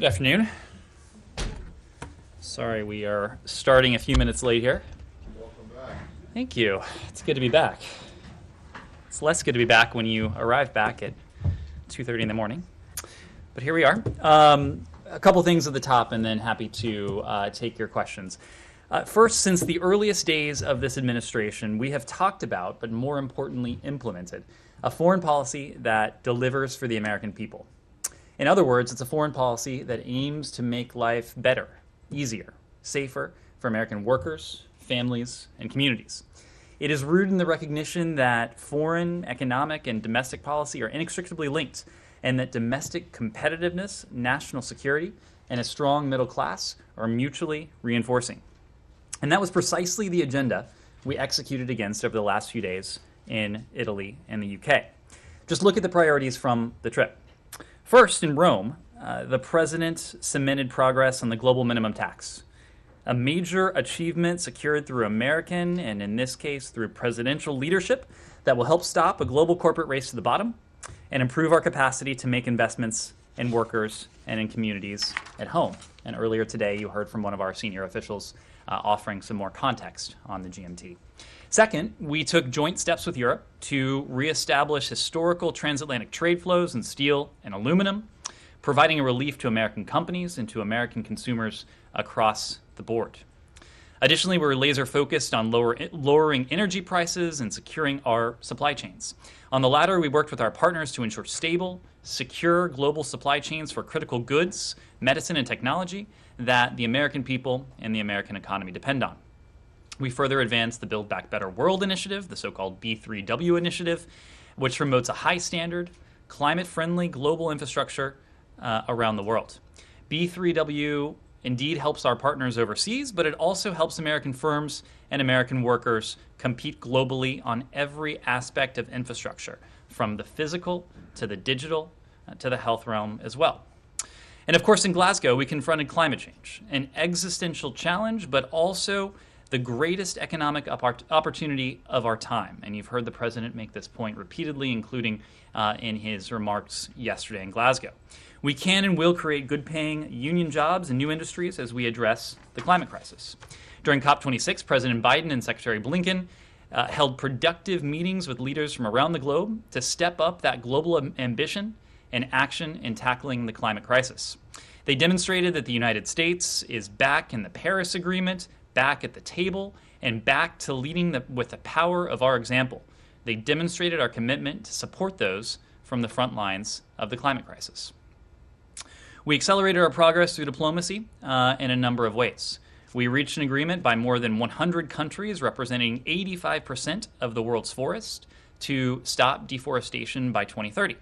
Good afternoon. Sorry, we are starting a few minutes late here. Welcome back. Thank you. It's good to be back. It's less good to be back when you arrive back at 2:30 in the morning. But here we are. A couple things at the top, and then happy to take your questions. First, since the earliest days of this administration, we have talked about, but more importantly, implemented, a foreign policy that delivers for the American people. In other words, it's a foreign policy that aims to make life better, easier, safer for American workers, families, and communities. It is rooted in the recognition that foreign, economic, and domestic policy are inextricably linked, and that domestic competitiveness, national security, and a strong middle class are mutually reinforcing. And that was precisely the agenda we executed against over the last few days in Italy and the UK. Just look at the priorities from the trip. First, in Rome, the president cemented progress on the global minimum tax, a major achievement secured through American, and in this case, through presidential leadership that will help stop a global corporate race to the bottom and improve our capacity to make investments in workers and in communities at home. And earlier today, you heard from one of our senior officials offering some more context on the GMT. Second, we took joint steps with Europe to reestablish historical transatlantic trade flows in steel and aluminum, providing a relief to American companies and to American consumers across the board. Additionally, we're laser focused on lowering energy prices and securing our supply chains. On the latter, we worked with our partners to ensure stable, secure global supply chains for critical goods, medicine, and technology that the American people and the American economy depend on. We further advanced the Build Back Better World initiative, the so-called B3W initiative, which promotes a high standard, climate-friendly global infrastructure around the world. B3W indeed helps our partners overseas, but it also helps American firms and American workers compete globally on every aspect of infrastructure, from the physical to the digital to the health realm as well. And of course, in Glasgow, we confronted climate change, an existential challenge, but also the greatest economic opportunity of our time. And you've heard the president make this point repeatedly, including in his remarks yesterday in Glasgow. We can and will create good-paying union jobs and new industries as we address the climate crisis. During COP26, President Biden and Secretary Blinken held productive meetings with leaders from around the globe to step up that global ambition and action in tackling the climate crisis. They demonstrated that the United States is back in the Paris Agreement, back at the table, and back to leading with the power of our example. They demonstrated our commitment to support those from the front lines of the climate crisis. We accelerated our progress through diplomacy in a number of ways. We reached an agreement by more than 100 countries representing 85% of the world's forests to stop deforestation by 2030.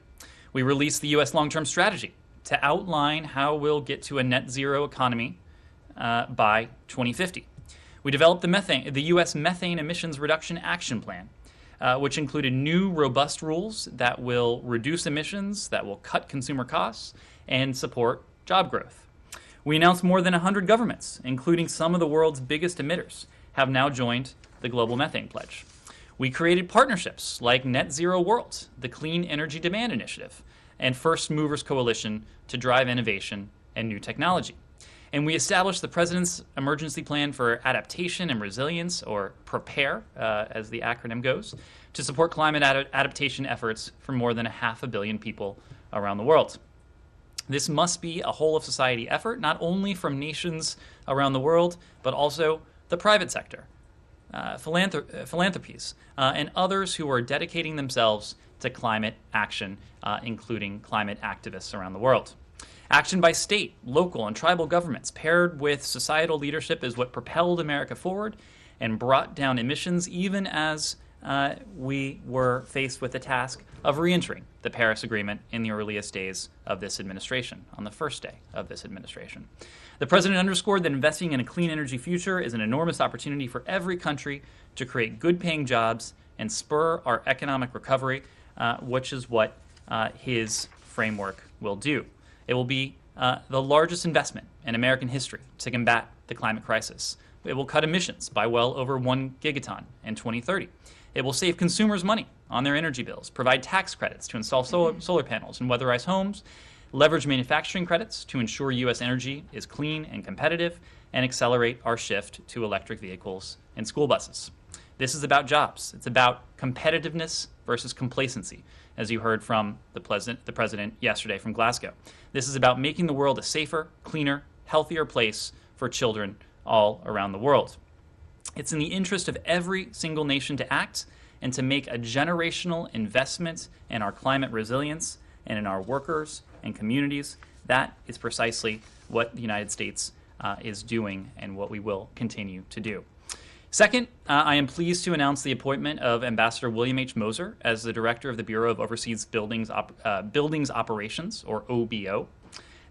We released the U.S. long-term strategy to outline how we'll get to a net zero economy by 2050. We developed the U.S. Methane Emissions Reduction Action Plan, which included new, robust rules that will reduce emissions, that will cut consumer costs, and support job growth. We announced more than 100 governments, including some of the world's biggest emitters, have now joined the Global Methane Pledge. We created partnerships like Net Zero World, the Clean Energy Demand Initiative, and First Movers Coalition to drive innovation and new technology. And we established the President's Emergency Plan for Adaptation and Resilience, or PREPARE, as the acronym goes, to support climate adaptation efforts for more than 500 million people around the world. This must be a whole-of-society effort, not only from nations around the world, but also the private sector, philanthropies, and others who are dedicating themselves to climate action, including climate activists around the world. Action by state, local, and tribal governments paired with societal leadership is what propelled America forward and brought down emissions even as we were faced with the task of reentering the Paris Agreement in the earliest days of this administration, on the first day of this administration. The president underscored that investing in a clean energy future is an enormous opportunity for every country to create good-paying jobs and spur our economic recovery, which is what his framework will do. It will be the largest investment in American history to combat the climate crisis. It will cut emissions by well over 1 gigaton in 2030. It will save consumers money on their energy bills, provide tax credits to install solar panels and weatherize homes, leverage manufacturing credits to ensure U.S. energy is clean and competitive, and accelerate our shift to electric vehicles and school buses. This is about jobs. It's about competitiveness versus complacency, as you heard from the president yesterday from Glasgow. This is about making the world a safer, cleaner, healthier place for children all around the world. It's in the interest of every single nation to act and to make a generational investment in our climate resilience and in our workers and communities. That is precisely what the United States is doing and what we will continue to do. Second, I am pleased to announce the appointment of Ambassador William H. Moser as the Director of the Bureau of Overseas Buildings Operations, or OBO.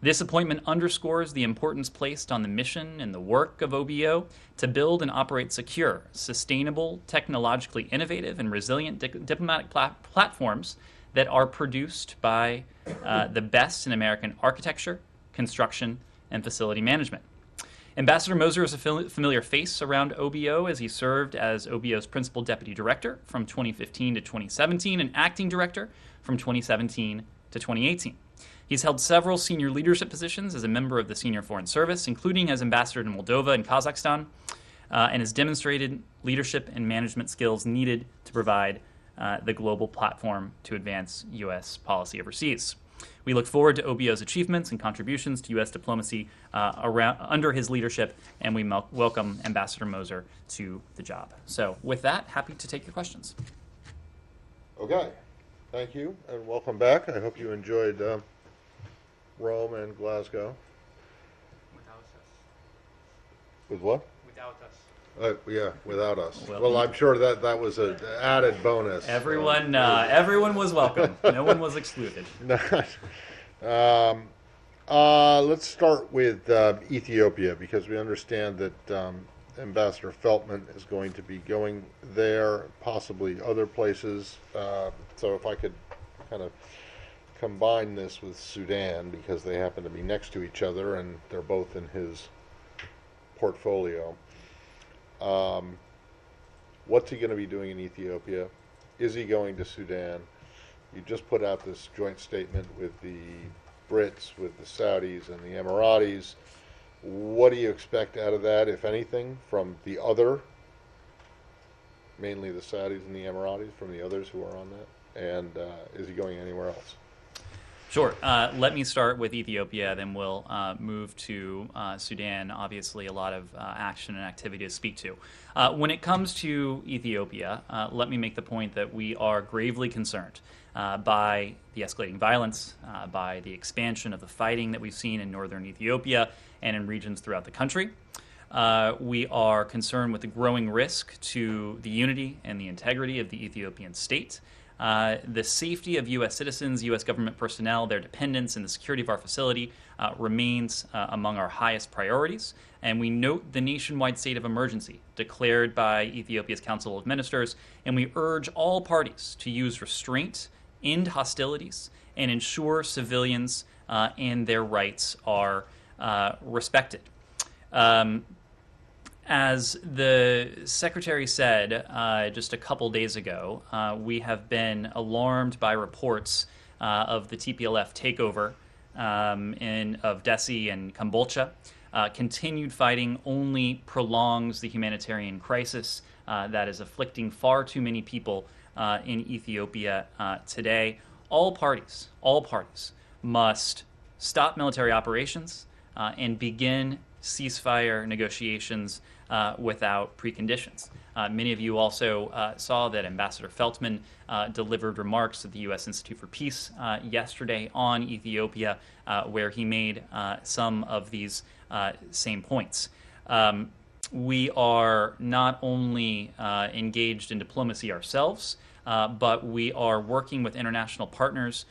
This appointment underscores the importance placed on the mission and the work of OBO to build and operate secure, sustainable, technologically innovative, and resilient diplomatic platforms that are produced by the best in American architecture, construction, and facility management. Ambassador Moser is a familiar face around OBO as he served as OBO's principal deputy director from 2015 to 2017 and acting director from 2017 to 2018. He's held several senior leadership positions as a member of the Senior Foreign Service, including as ambassador to Moldova and Kazakhstan, and has demonstrated leadership and management skills needed to provide the global platform to advance U.S. policy overseas. We look forward to OBO's achievements and contributions to U.S. diplomacy under his leadership, and we welcome Ambassador Moser to the job. So with that, happy to take your questions. Okay. Thank you, and welcome back. I hope you enjoyed Rome and Glasgow. Without us. With what? Without us. Yeah, without us. Well, Well, I'm sure that was an added bonus. Everyone was welcome. No one was excluded. Let's start with Ethiopia, because we understand that Ambassador Feltman is going to be going there, possibly other places. So if I could kind of combine this with Sudan, because they happen to be next to each other and they're both in his portfolio. What's he going to be doing in Ethiopia? Is he going to Sudan? You just put out this joint statement with the Brits, with the Saudis and the Emiratis. What do you expect out of that, if anything, from the other, mainly the Saudis and the Emiratis, from the others who are on that? And is he going anywhere else? Sure. Let me start with Ethiopia, then we'll move to Sudan. Obviously, a lot of action and activity to speak to. When it comes to Ethiopia, let me make the point that we are gravely concerned by the escalating violence, by the expansion of the fighting that we've seen in northern Ethiopia and in regions throughout the country. We are concerned with the growing risk to the unity and the integrity of the Ethiopian state. The safety of U.S. citizens, U.S. government personnel, their dependents, and the security of our facility remains among our highest priorities. And we note the nationwide state of emergency declared by Ethiopia's Council of Ministers, and we urge all parties to use restraint, end hostilities, and ensure civilians and their rights are respected. As the Secretary said just a couple days ago, we have been alarmed by reports of the TPLF takeover of Dessie and Kambolcha. Continued fighting only prolongs the humanitarian crisis that is afflicting far too many people in Ethiopia today. All parties must stop military operations and begin ceasefire negotiations without preconditions. Many of you also saw that Ambassador Feltman delivered remarks at the U.S. Institute for Peace yesterday on Ethiopia, where he made some of these same points. We are not only engaged in diplomacy ourselves, but we are working with international partners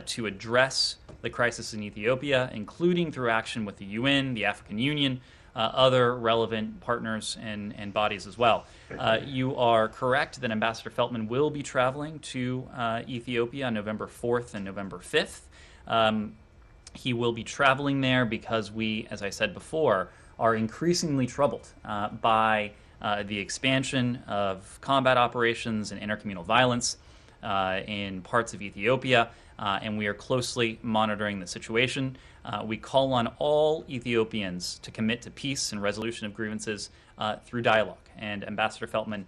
to address the crisis in Ethiopia, including through action with the UN, the African Union, other relevant partners and bodies as well. You are correct that Ambassador Feltman will be traveling to Ethiopia on November 4th and November 5th. He will be traveling there because we, as I said before, are increasingly troubled by the expansion of combat operations and intercommunal violence in parts of Ethiopia, and we are closely monitoring the situation. We call on all Ethiopians to commit to peace and resolution of grievances through dialogue. And Ambassador Feltman,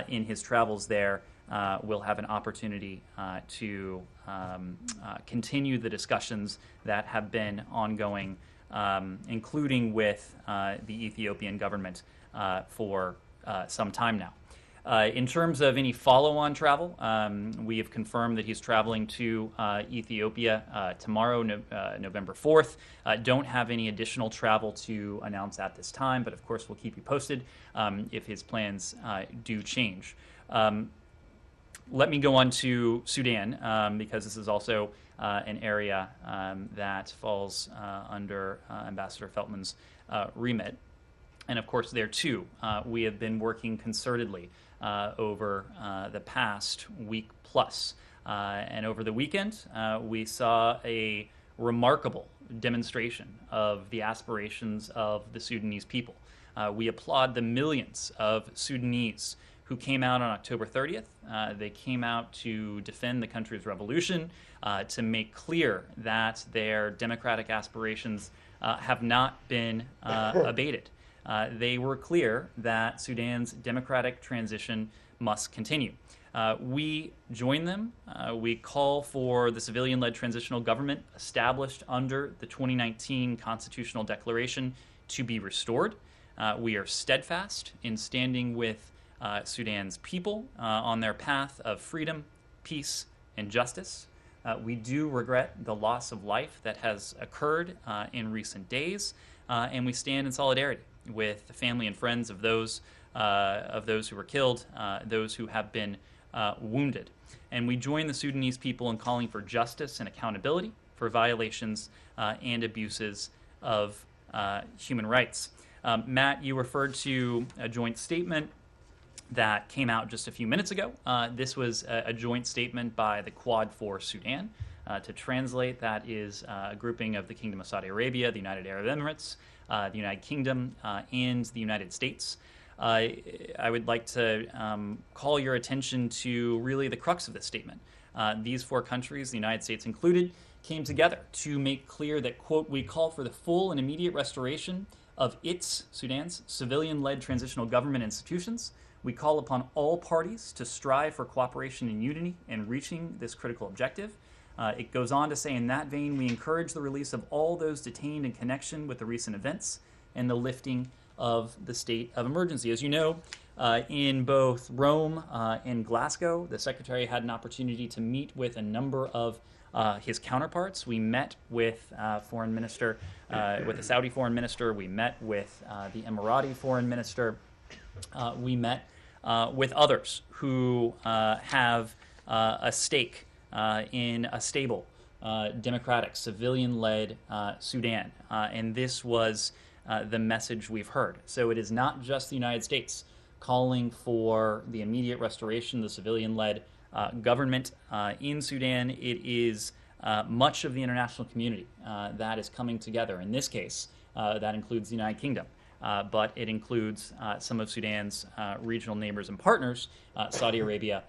in his travels there, will have an opportunity to continue the discussions that have been ongoing, including with the Ethiopian government for some time now. In terms of any follow-on travel, we have confirmed that he's traveling to Ethiopia tomorrow, November 4th. Don't have any additional travel to announce at this time, but of course we'll keep you posted if his plans do change. Let me go on to Sudan, because this is also an area that falls under Ambassador Feltman's remit. And of course, there too, we have been working concertedly over the past week plus. And over the weekend, we saw a remarkable demonstration of the aspirations of the Sudanese people. We applaud the millions of Sudanese who came out on October 30th. They came out to defend the country's revolution, to make clear that their democratic aspirations have not been abated. They were clear that Sudan's democratic transition must continue. We join them. We call for the civilian-led transitional government established under the 2019 Constitutional Declaration to be restored. We are steadfast in standing with Sudan's people on their path of freedom, peace, and justice. We do regret the loss of life that has occurred in recent days, and we stand in solidarity with the family and friends of those who were killed, those who have been wounded. And we join the Sudanese people in calling for justice and accountability for violations and abuses of human rights. Matt, you referred to a joint statement that came out just a few minutes ago. This was a joint statement by the Quad for Sudan. To translate, that is a grouping of the Kingdom of Saudi Arabia, the United Arab Emirates, the United Kingdom, and the United States. I would like to call your attention to really the crux of this statement. These four countries, the United States included, came together to make clear that, quote, we call for the full and immediate restoration of Sudan's, civilian-led transitional government institutions. We call upon all parties to strive for cooperation and unity in reaching this critical objective. It goes on to say, in that vein, we encourage the release of all those detained in connection with the recent events and the lifting of the state of emergency. As you know, in both Rome and Glasgow, the Secretary had an opportunity to meet with a number of his counterparts. We met with Foreign Minister, with the Saudi Foreign Minister. We met with the Emirati Foreign Minister. We met with others who have a stake in a stable, democratic, civilian-led Sudan. And this was the message we've heard. So it is not just the United States calling for the immediate restoration of the civilian-led government in Sudan. It is much of the international community that is coming together. In this case, that includes the United Kingdom. But it includes some of Sudan's regional neighbors and partners, Saudi Arabia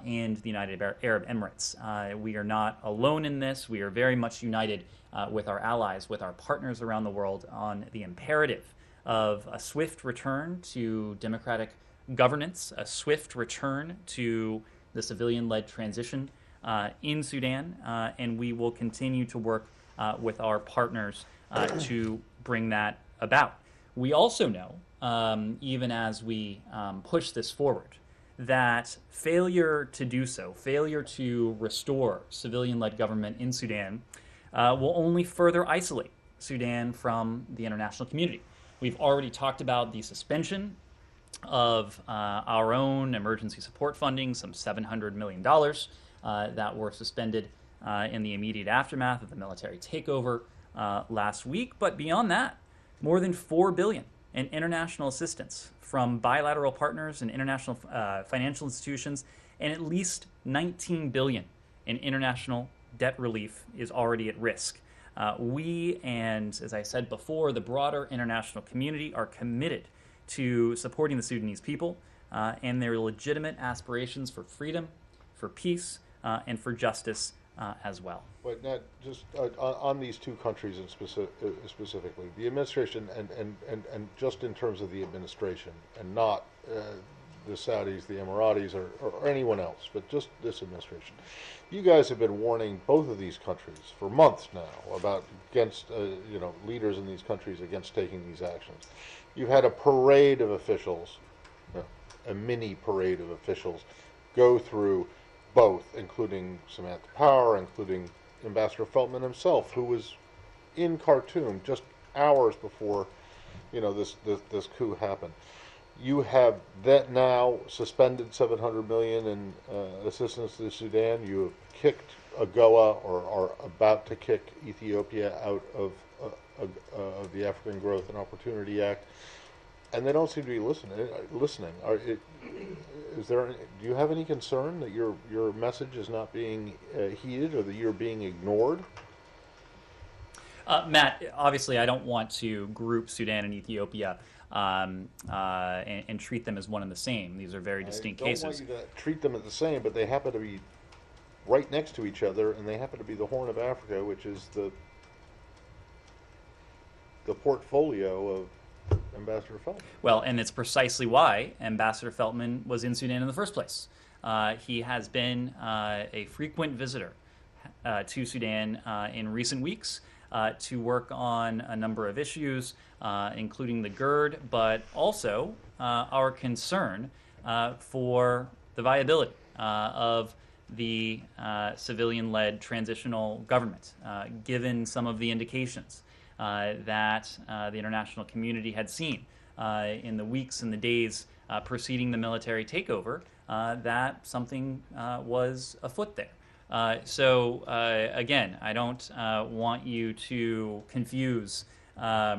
and the United Arab Emirates. We are not alone in this. We are very much united with our allies, with our partners around the world on the imperative of a swift return to democratic governance, a swift return to the civilian-led transition in Sudan, and we will continue to work with our partners to bring that about. We also know, even as we push this forward, that failure to do so, failure to restore civilian-led government in Sudan, will only further isolate Sudan from the international community. We've already talked about the suspension of our own emergency support funding, some $700 million that were suspended in the immediate aftermath of the military takeover last week. But beyond that, more than $4 billion in international assistance from bilateral partners and international financial institutions, and at least $19 billion in international debt relief is already at risk. We and, as I said before, the broader international community are committed to supporting the Sudanese people and their legitimate aspirations for freedom, for peace, and for justice as well. But not just on these two countries specifically, the administration and just in terms of the administration and not the Saudis, the Emiratis, or anyone else, but just this administration. You guys have been warning both of these countries for months now about against leaders in these countries against taking these actions. You've had a parade of officials, a mini parade of officials, go through both, including Samantha Power, including Ambassador Feltman himself, who was in Khartoum just hours before, this coup happened. You have that now suspended $700 million in assistance to Sudan. You have kicked AGOA, or are about to kick Ethiopia out of the African Growth and Opportunity Act, and they don't seem to be listening. Do you have any concern that your message is not being heeded, or that you're being ignored? Matt, obviously, I don't want to group Sudan and Ethiopia and treat them as one and the same. These are very distinct cases. I don't want you to treat them as the same, but they happen to be right next to each other, and they happen to be the Horn of Africa, which is the portfolio of Ambassador Feltman. Well, and it's precisely why Ambassador Feltman was in Sudan in the first place. He has been a frequent visitor to Sudan in recent weeks to work on a number of issues, including the GERD, but also our concern for the viability of the civilian-led transitional government, given some of the indications that the international community had seen in the weeks and the days preceding the military takeover, that something was afoot there. So again, I don't want you to confuse. I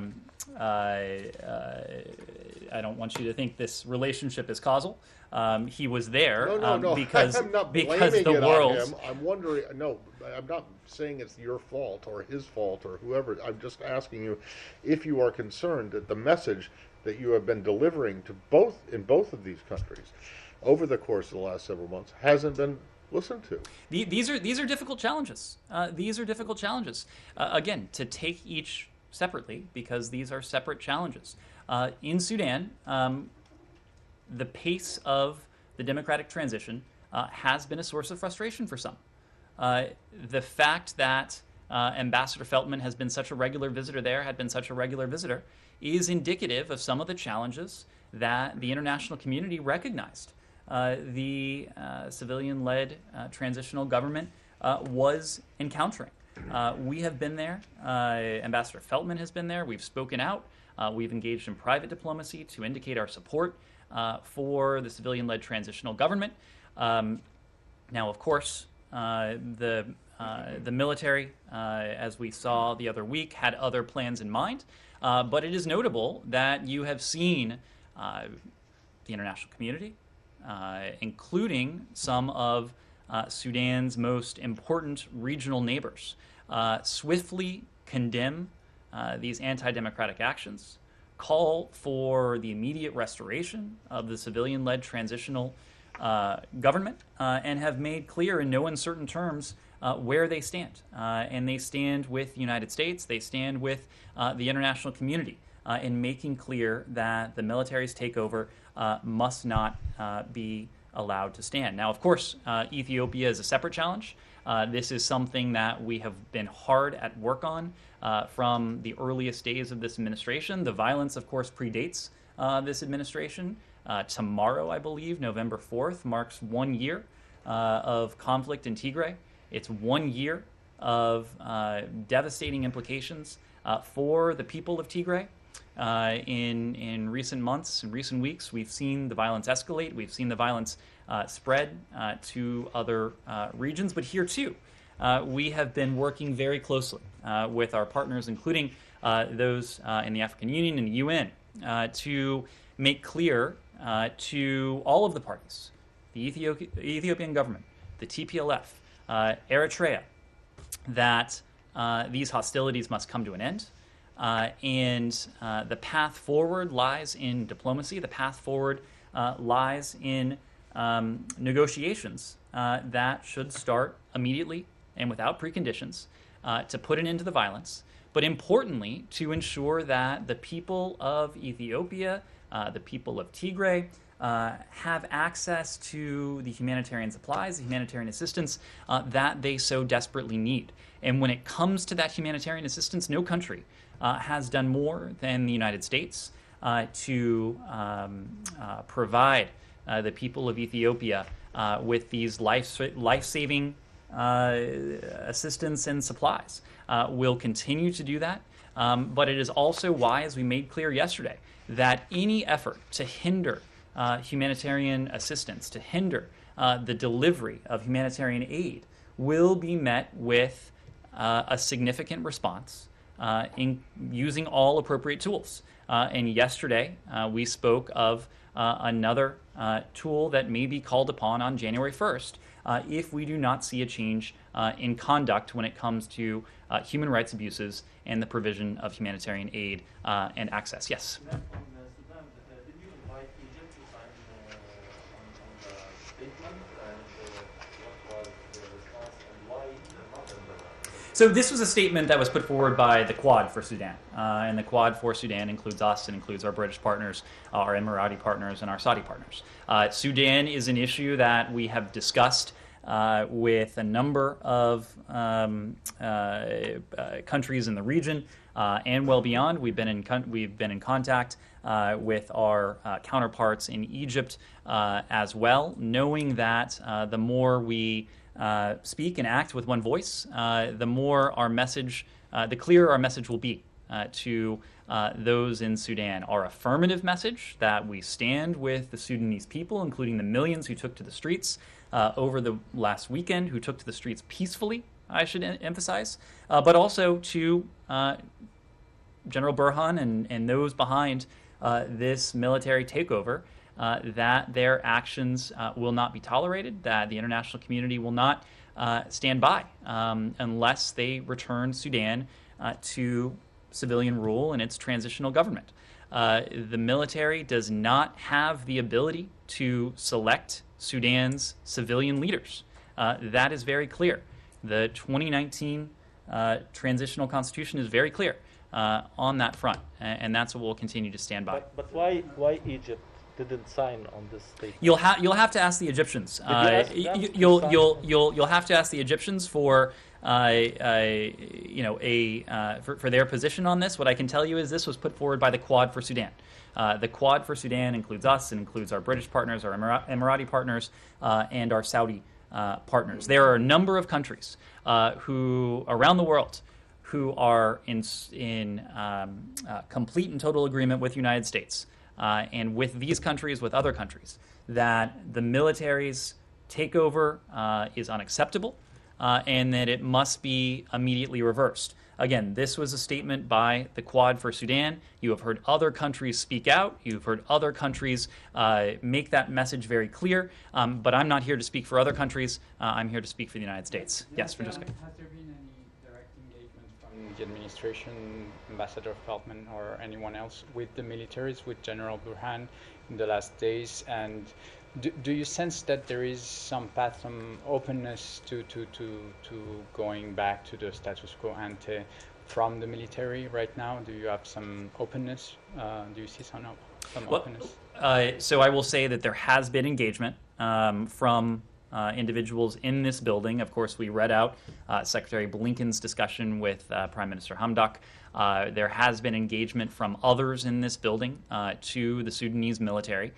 don't want you to think this relationship is causal. He was there no. because I'm not because blaming the it world. on him. I'm wondering. No, I'm not saying it's your fault or his fault or whoever. I'm just asking you if you are concerned that the message that you have been delivering to both of these countries over the course of the last several months hasn't been listened to. These are difficult challenges. These are difficult challenges. Again, to take each separately, because these are separate challenges. In Sudan, the pace of the democratic transition has been a source of frustration for some. The fact that Ambassador Feltman has been such a regular visitor there, had been such a regular visitor, is indicative of some of the challenges that the international community recognized. The civilian-led transitional government was encountering. We have been there. Ambassador Feltman has been there. We've spoken out. We've engaged in private diplomacy to indicate our support for the civilian-led transitional government. Now, of course, the military, as we saw the other week, had other plans in mind. But it is notable that you have seen the international community, including some of Sudan's most important regional neighbors, swiftly condemn these anti-democratic actions, call for the immediate restoration of the civilian-led transitional government, and have made clear in no uncertain terms where they stand. And they stand with the United States, they stand with the international community in making clear that the military's takeover must not be allowed to stand. Now, of course, Ethiopia is a separate challenge. This is something that we have been hard at work on from the earliest days of this administration. The violence, of course, predates this administration. Tomorrow, I believe, November 4th, marks 1 year of conflict in Tigray. It's 1 year of devastating implications for the people of Tigray. In recent months, in recent weeks, we've seen the violence escalate. We've seen the violence spread to other regions. But here, too, we have been working very closely with our partners, including those in the African Union and the UN, to make clear to all of the parties, the Ethiopian government, the TPLF, Eritrea, that these hostilities must come to an end. And the path forward lies in diplomacy. The path forward lies in negotiations that should start immediately and without preconditions to put an end to the violence, but importantly, to ensure that the people of Ethiopia, the people of Tigray, have access to the humanitarian supplies, the humanitarian assistance that they so desperately need. And when it comes to that humanitarian assistance, no country has done more than the United States to provide the people of Ethiopia with these life-saving assistance and supplies. We'll continue to do that, but it is also why, as we made clear yesterday, that any effort to hinder humanitarian assistance, to hinder the delivery of humanitarian aid, will be met with a significant response in using all appropriate tools. And yesterday, we spoke of another tool that may be called upon on January 1st if we do not see a change in conduct when it comes to human rights abuses and the provision of humanitarian aid and access. Yes? From Sudan, did you invite Egypt to sign on the statement? And what was the response and why not in the So this was a statement that was put forward by the Quad for Sudan. And the Quad for Sudan includes us and includes our British partners, our Emirati partners, and our Saudi partners. Sudan is an issue that we have discussed with a number of countries in the region and well beyond. We've been in contact with our counterparts in Egypt as well, knowing that the more we speak and act with one voice, the more our message, the clearer our message will be to those in Sudan. Our affirmative message that we stand with the Sudanese people, including the millions who took to the streets over the last weekend, who took to the streets peacefully, I should emphasize, but also to General Burhan and those behind this military takeover, that their actions will not be tolerated, that the international community will not stand by unless they return Sudan to civilian rule and its transitional government. The military does not have the ability to select Sudan's civilian leaders. That is very clear. The 2019 transitional constitution is very clear on that front, and that's what we'll continue to stand by. But why Egypt didn't sign on this statement? You'll have to ask the Egyptians. ask them to You'll have to ask the Egyptians for for their position on this. What I can tell you is this was put forward by the Quad for Sudan. The Quad for Sudan includes us, and includes our British partners, our Emirati partners, and our Saudi partners. There are a number of countries who around the world who are in complete and total agreement with the United States and with these countries, with other countries, that the military's takeover is unacceptable and that it must be immediately reversed. Again, this was a statement by the Quad for Sudan. You have heard other countries speak out. You've heard other countries make that message very clear. But I'm not here to speak for other countries. I'm here to speak for the United States. Yes, Francesca. Has there been any direct engagement from the administration, Ambassador Feldman, or anyone else with the militaries, with General Burhan in the last days? And do you sense that there is some path, some openness to going back to the status quo ante from the military right now? Do you have some openness? Do you see some openness? So I will say that there has been engagement from individuals in this building. Of course, we read out Secretary Blinken's discussion with Prime Minister Hamdok. There has been engagement from others in this building to the Sudanese military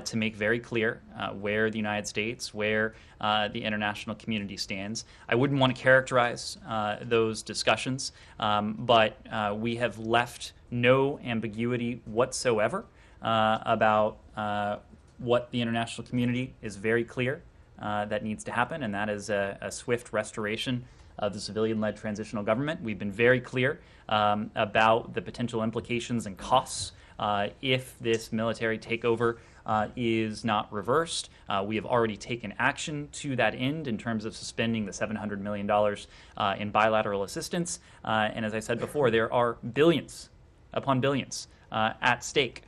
to make very clear where the United States, where the international community stands. I wouldn't want to characterize those discussions, but we have left no ambiguity whatsoever about what the international community is very clear that needs to happen, and that is a swift restoration of the civilian-led transitional government. We've been very clear about the potential implications and costs if this military takeover is not reversed. We have already taken action to that end in terms of suspending the $700 million in bilateral assistance. And as I said before, there are billions upon billions at stake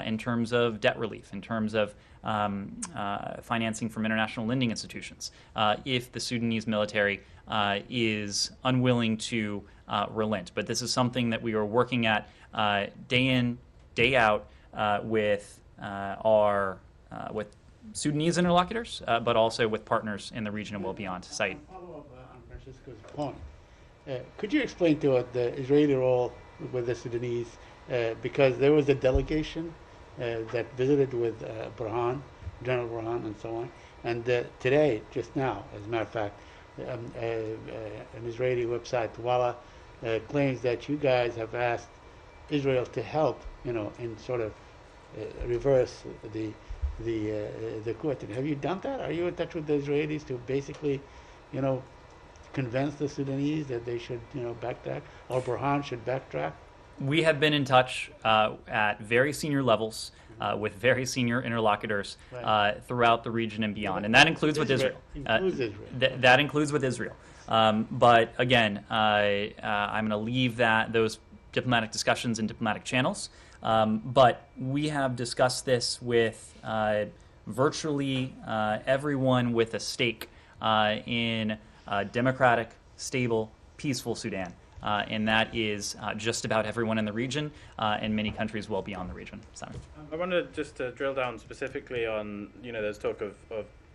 in terms of debt relief, in terms of financing from international lending institutions if the Sudanese military is unwilling to relent. But this is something that we are working at day in, day out with with Sudanese interlocutors, but also with partners in the region and well beyond. Said. Follow up on Francisco's point. Could you explain to us the Israeli role with the Sudanese? Because there was a delegation that visited with General Burhan, and so on. And today, just now, as a matter of fact, an Israeli website, Walla, claims that you guys have asked Israel to help, in sort of reverse the coup. Have you done that? Are you in touch with the Israelis to basically, convince the Sudanese that they should, backtrack, or Burhan should backtrack? We have been in touch at very senior levels with very senior interlocutors throughout the region and beyond, and that includes with Israel. That includes with Israel. But again, I'm going to leave those diplomatic discussions in diplomatic channels. But we have discussed this with virtually everyone with a stake in democratic, stable, peaceful Sudan. And that is just about everyone in the region and many countries well beyond the region. Simon. I wanted just to drill down specifically on, there's talk of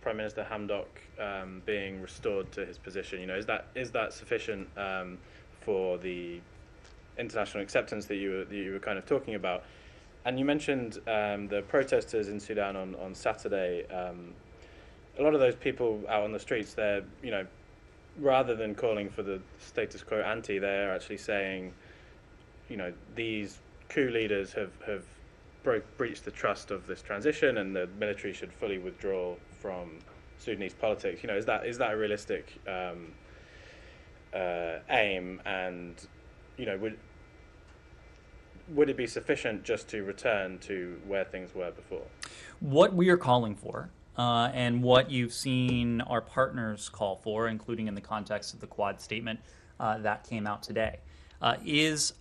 Prime Minister Hamdok being restored to his position. Is that sufficient for the international acceptance that you were kind of talking about? And you mentioned the protesters in Sudan on Saturday. A lot of those people out on the streets, they're, rather than calling for the status quo ante, they're actually saying, these coup leaders have breached the trust of this transition, and the military should fully withdraw from Sudanese politics. Is that a realistic aim? And would it be sufficient just to return to where things were before? What we are calling for, and what you've seen our partners call for, including in the context of the Quad statement that came out today, is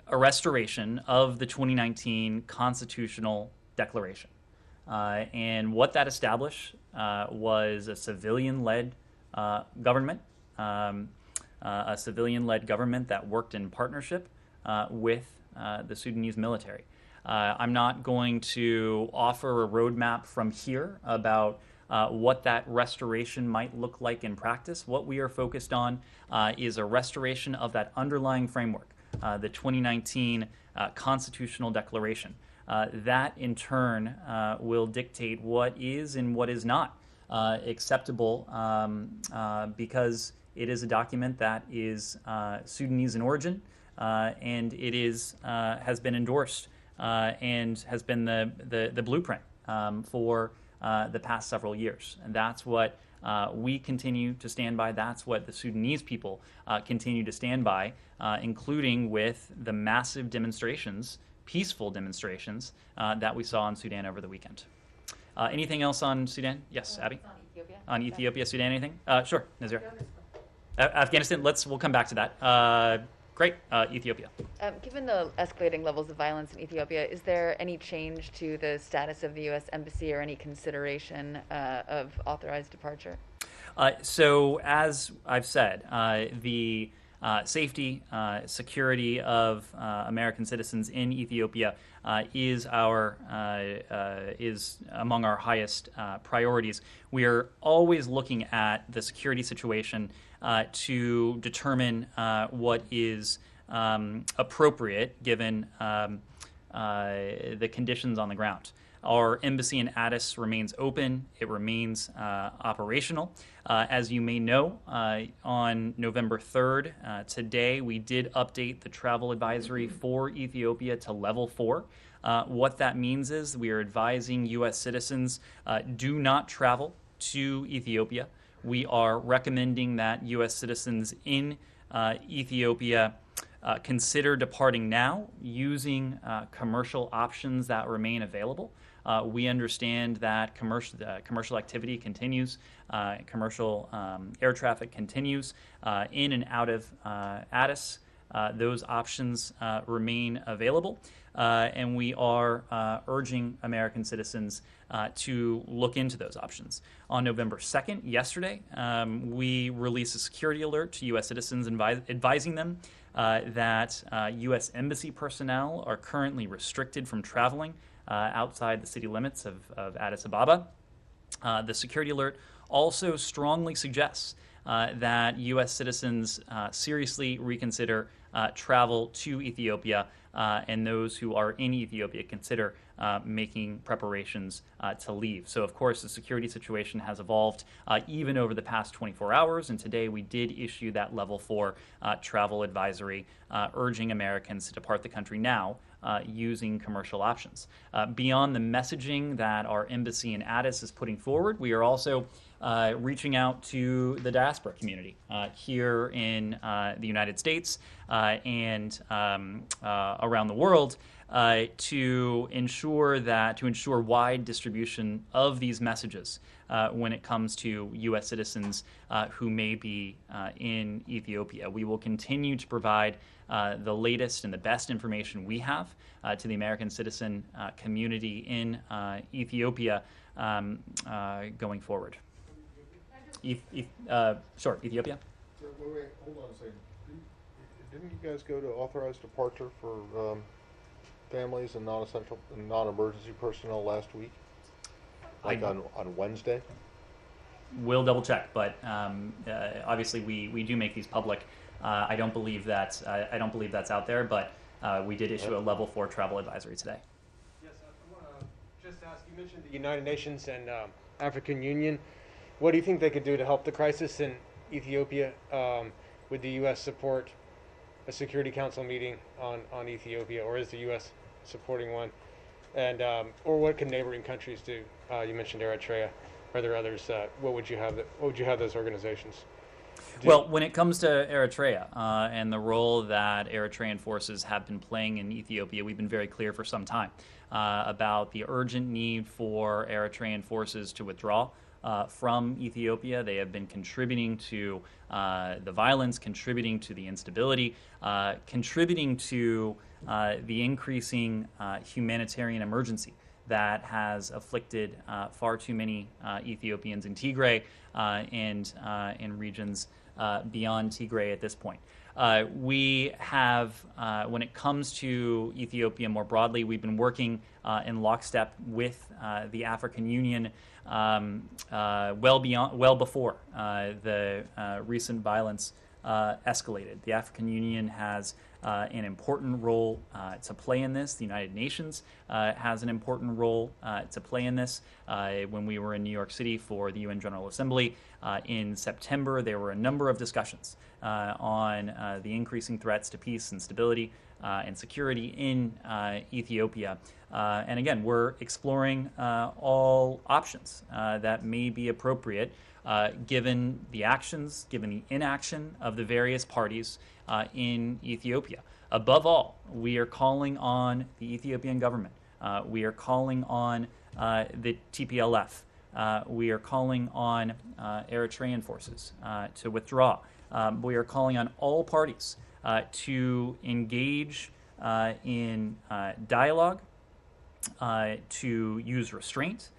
a restoration of the 2019 constitutional declaration. And what that established was a civilian-led government, a civilian-led government that worked in partnership with the Sudanese military. I'm not going to offer a roadmap from here about what that restoration might look like in practice. What we are focused on is a restoration of that underlying framework, the 2019 constitutional declaration. That, in turn, will dictate what is and what is not acceptable because it is a document that is Sudanese in origin, and it has been endorsed and has been the blueprint for the past several years. And that's what we continue to stand by. That's what the Sudanese people continue to stand by, including with the massive demonstrations, peaceful demonstrations, that we saw in Sudan over the weekend. Anything else on Sudan? Yes, Abby? On Ethiopia. On Ethiopia, Sudan, anything? Sure, Nazir. Afghanistan, we'll come back to that. Great, Ethiopia. Given the escalating levels of violence in Ethiopia, is there any change to the status of the U.S. Embassy or any consideration of authorized departure? So, as I've said, the safety, security of American citizens in Ethiopia is among our highest priorities. We are always looking at the security situation to determine what is appropriate given the conditions on the ground. Our embassy in Addis remains open. It remains operational. As you may know, on November 3rd, today, we did update the travel advisory for Ethiopia to level 4. What that means is we are advising U.S. citizens do not travel to Ethiopia. We are recommending that U.S. citizens in Ethiopia consider departing now using commercial options that remain available. We understand that commercial activity continues, commercial air traffic continues in and out of Addis. Those options remain available. and we are urging American citizens to look into those options. On November 2nd, yesterday, we released a security alert to U.S. citizens advising them that U.S. Embassy personnel are currently restricted from traveling outside the city limits of Addis Ababa. The security alert also strongly suggests that U.S. citizens seriously reconsider travel to Ethiopia, and those who are in Ethiopia consider making preparations to leave. So, of course, the security situation has evolved even over the past 24 hours, and today we did issue that level 4 travel advisory urging Americans to depart the country now using commercial options. Beyond the messaging that our embassy in Addis is putting forward, we are also reaching out to the diaspora community here in the United States and around the world to ensure wide distribution of these messages when it comes to U.S. citizens who may be in Ethiopia. We will continue to provide the latest and the best information we have to the American citizen community in Ethiopia going forward. Sure, Ethiopia? Wait, hold on a second. Didn't you guys go to authorized departure for families and non-essential and non-emergency personnel last week? Like on Wednesday? We'll double check, but obviously we do make these public. I don't believe that's out there, but we did issue a level 4 travel advisory today. Yes, I want to just ask. You mentioned the United Nations and African Union. What do you think they could do to help the crisis in Ethiopia? Would the U.S. support a Security Council meeting on Ethiopia, or is the U.S. supporting one? And or what can neighboring countries do? You mentioned Eritrea. Are there others? What would you have those organizations do? Well, when it comes to Eritrea and the role that Eritrean forces have been playing in Ethiopia, we've been very clear for some time about the urgent need for Eritrean forces to withdraw from Ethiopia. They have been contributing to the violence, contributing to the instability, contributing to the increasing humanitarian emergency that has afflicted far too many Ethiopians in Tigray and in regions beyond Tigray at this point. We have, when it comes to Ethiopia more broadly, we've been working in lockstep with the African Union well before the recent violence escalated. The African Union has an important role to play in this. The United Nations has an important role to play in this. When we were in New York City for the UN General Assembly in September, there were a number of discussions on the increasing threats to peace and stability and security in Ethiopia. And again, we're exploring all options that may be appropriate given the actions, given the inaction of the various parties in Ethiopia. Above all, we are calling on the Ethiopian government. We are calling on the TPLF. We are calling on Eritrean forces to withdraw. We are calling on all parties to engage in dialogue, to use restraint,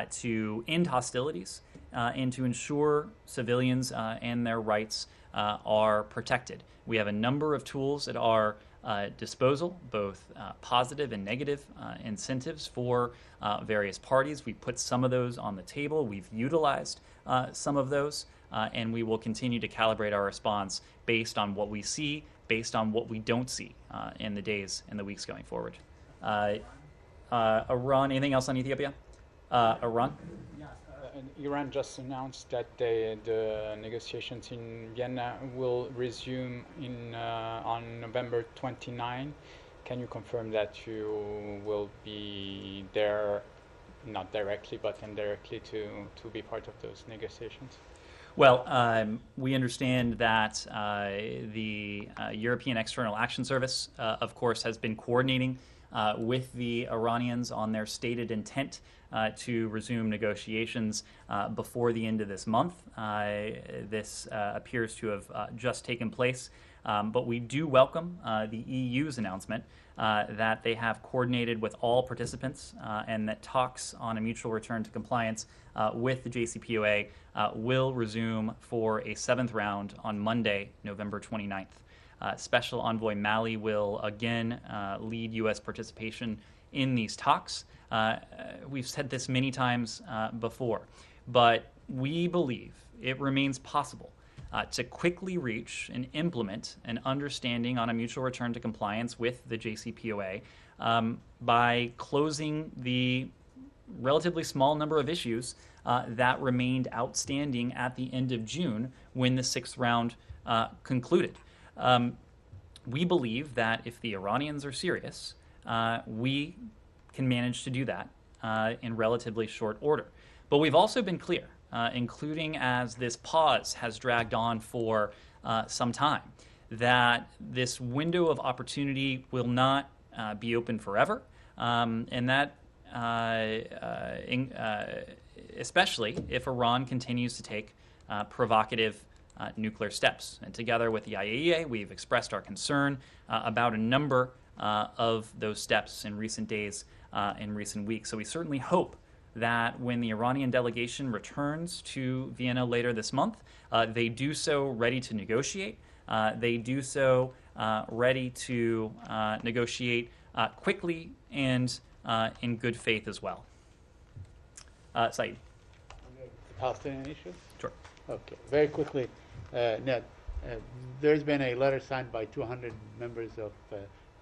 to end hostilities, and to ensure civilians and their rights are protected. We have a number of tools at our disposal, both positive and negative incentives for various parties. We put some of those on the table. We've utilized some of those, and we will continue to calibrate our response based on what we see, based on what we don't see in the days and the weeks going forward. Iran, anything else on Ethiopia? Iran? Iran just announced that the negotiations in Vienna will resume on November 29. Can you confirm that you will be there, not directly but indirectly, to be part of those negotiations? Well, we understand that the European External Action Service, of course, has been coordinating with the Iranians on their stated intent to resume negotiations before the end of this month. This appears to have just taken place But we do welcome the EU's announcement that they have coordinated with all participants and that talks on a mutual return to compliance with the JCPOA will resume for a 7th round on Monday, November 29th. Special Envoy Malley will again lead U.S. participation in these talks. We've said this many times before, but we believe it remains possible to quickly reach and implement an understanding on a mutual return to compliance with the JCPOA by closing the relatively small number of issues that remained outstanding at the end of June when the 6th round concluded. We believe that if the Iranians are serious, we can manage to do that in relatively short order. But we've also been clear, including as this pause has dragged on for some time, that this window of opportunity will not be open forever, and that especially if Iran continues to take provocative nuclear steps. And together with the IAEA, we've expressed our concern about a number of those steps in recent days, in recent weeks. So we certainly hope that when the Iranian delegation returns to Vienna later this month, they do so ready to negotiate. They do so ready to negotiate quickly and in good faith as well. Saeed. The Palestinian issue? Sure. Okay, very quickly, Ned, there's been a letter signed by 200 members of,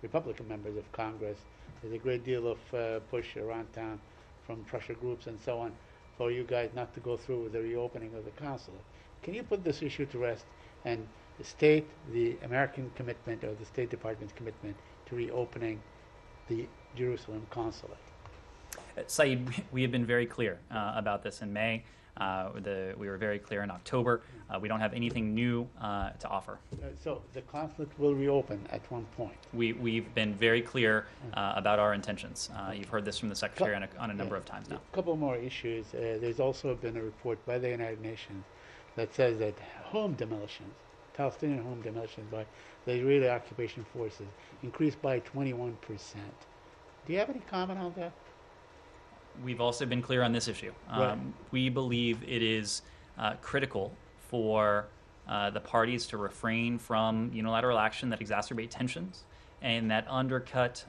Republican members of Congress. There's a great deal of push around town from pressure groups and so on for you guys not to go through with the reopening of the consulate. Can you put this issue to rest and state the American commitment or the State Department's commitment to reopening the Jerusalem consulate? Saeed, we have been very clear about this in May. We were very clear in October. We don't have anything new to offer. So the consulate will reopen at one point. We've been very clear about our intentions. You've heard this from the Secretary on a number of times now. A couple more issues. There's also been a report by the United Nations that says that home demolitions, Palestinian home demolitions by the Israeli occupation forces increased by 21%. Do you have any comment on that? We've also been clear on this issue. Right. We believe it is critical for the parties to refrain from unilateral action that exacerbate tensions and that undercut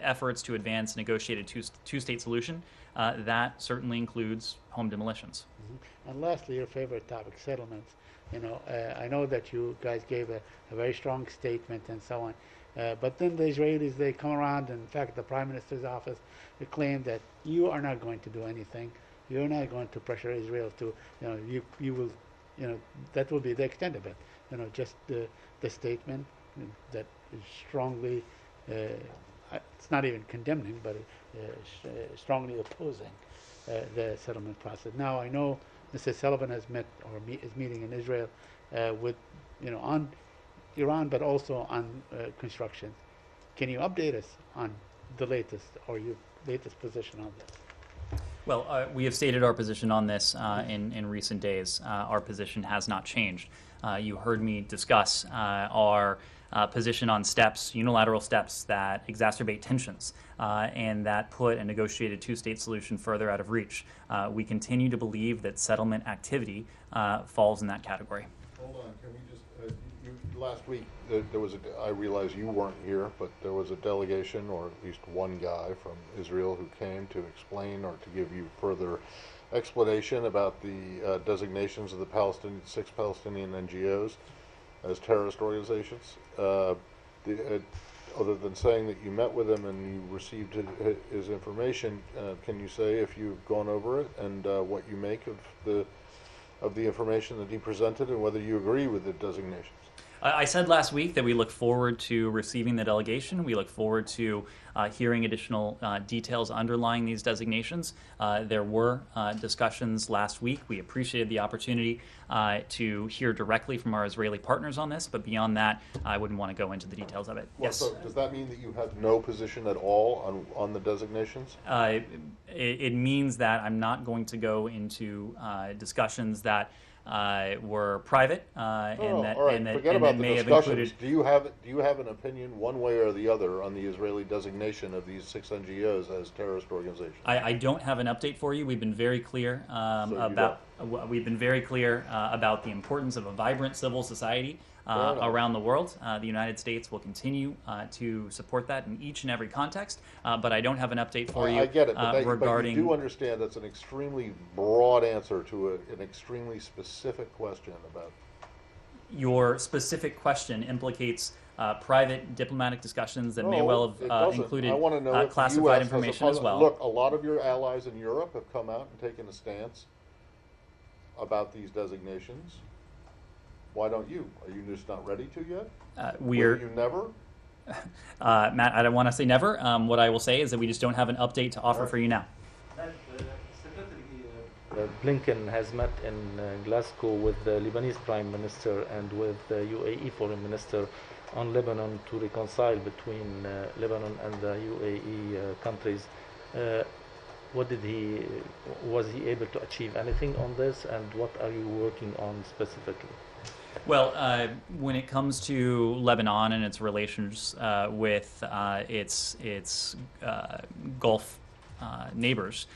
efforts to advance a negotiated two-state solution. That certainly includes home demolitions. Mm-hmm. And lastly, your favorite topic, settlements. I know that you guys gave a very strong statement and so on. But then the Israelis, they come around, and in fact, the Prime Minister's office claimed that you are not going to do anything. You're not going to pressure Israel to, you will, that will be the extent of it. Just the statement that is strongly, it's not even condemning, but strongly opposing the settlement process. Now, I know Mr. Sullivan has met or is meeting in Israel with, on Iran, but also on construction. Can you update us on the latest or your latest position on this? Well, we have stated our position on this in recent days. Our position has not changed. You heard me discuss our position on steps, unilateral steps that exacerbate tensions and that put a negotiated two-state solution further out of reach. We continue to believe that settlement activity falls in that category. Hold on, can we just, last week, there was I realize you weren't here, but there was a delegation, or at least one guy from Israel who came to explain or to give you further explanation about the designations of the 6 Palestinian NGOs as terrorist organizations. Other than saying that you met with him and you received his information, can you say if you've gone over it and what you make of the information that he presented and whether you agree with the designations? I said last week that we look forward to receiving the delegation. We look forward to hearing additional details underlying these designations. There were discussions last week. We appreciated the opportunity to hear directly from our Israeli partners on this, but beyond that, I wouldn't want to go into the details of it. Well, Yes. so does that mean that you have no position at all on the designations? It means that I'm not going to go into discussions that were private Oh, and that all right. and that, Forget and about that the may have discussions. included. Do you have an opinion one way or the other on the Israeli designation of these 6 NGOs as terrorist organizations? I don't have an update for you. We've been very clear So you we've been very clear about the importance of a vibrant civil society Fair enough. around the world. The United States will continue to support that in each and every context. But I don't have an update for you I get it, but regarding. you do understand that's an extremely broad answer to an extremely specific question about. Your specific question implicates private diplomatic discussions that may well it have doesn't. included I want to know if the classified US has a information as well. Look, a lot of your allies in Europe have come out and taken a stance about these designations. Why don't you? Are you just not ready to yet? Will you never? Matt, I don't want to say never. What I will say is that we just don't have an update to offer for you now. That, Secretary, Blinken has met in Glasgow with the Lebanese Prime Minister and with the UAE Foreign Minister on Lebanon to reconcile between Lebanon and the UAE countries. Was he able to achieve anything on this, and what are you working on specifically? Well, when it comes to Lebanon and its relations with its Gulf neighbors,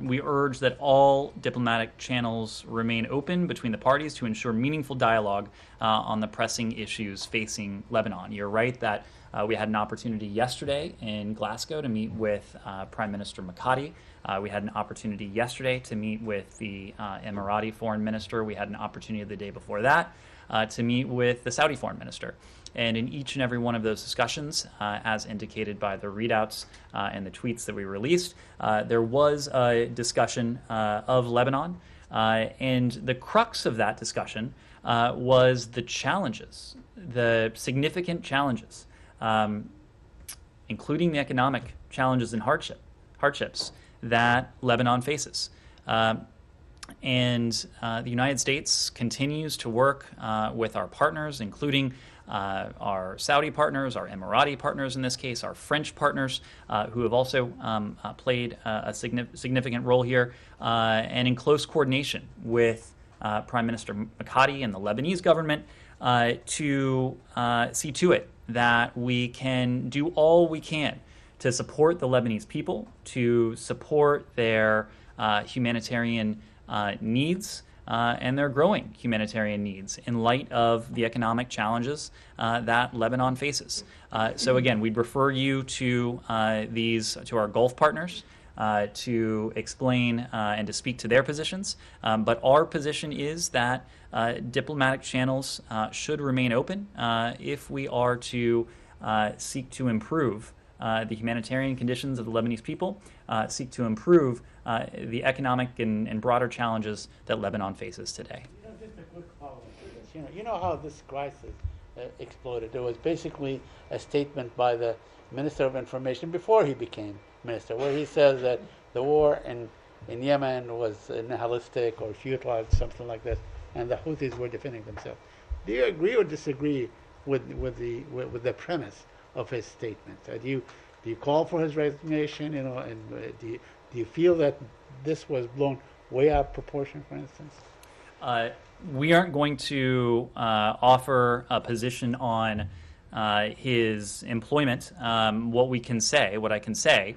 we urge that all diplomatic channels remain open between the parties to ensure meaningful dialogue on the pressing issues facing Lebanon. You're right that we had an opportunity yesterday in Glasgow to meet with Prime Minister Makati. We had an opportunity yesterday to meet with the Emirati Foreign Minister. We had an opportunity the day before that to meet with the Saudi Foreign Minister. And in each and every one of those discussions, as indicated by the readouts and the tweets that we released, there was a discussion of Lebanon. And the crux of that discussion was the challenges, the significant challenges, including the economic challenges and hardships that Lebanon faces. And the United States continues to work with our partners, including our Saudi partners, our Emirati partners in this case, our French partners, who have also played a significant role here, and in close coordination with Prime Minister Makati and the Lebanese government to see to it that we can do all we can to support the Lebanese people, to support their humanitarian needs and their growing humanitarian needs in light of the economic challenges that Lebanon faces. So again, we'd refer you to to our Gulf partners to explain and to speak to their positions. But our position is that diplomatic channels should remain open if we are to seek to improve the humanitarian conditions of the Lebanese people, seek to improve the economic and broader challenges that Lebanon faces today. Just a quick follow-up to this. You know how this crisis exploded. There was basically a statement by the Minister of Information before he became minister, where he says that the war in Yemen was nihilistic or futile, something like that, and the Houthis were defending themselves. Do you agree or disagree with the premise of his statement? Do you call for his resignation? And do you feel that this was blown way out of proportion, for instance? We aren't going to offer a position on his employment. What I can say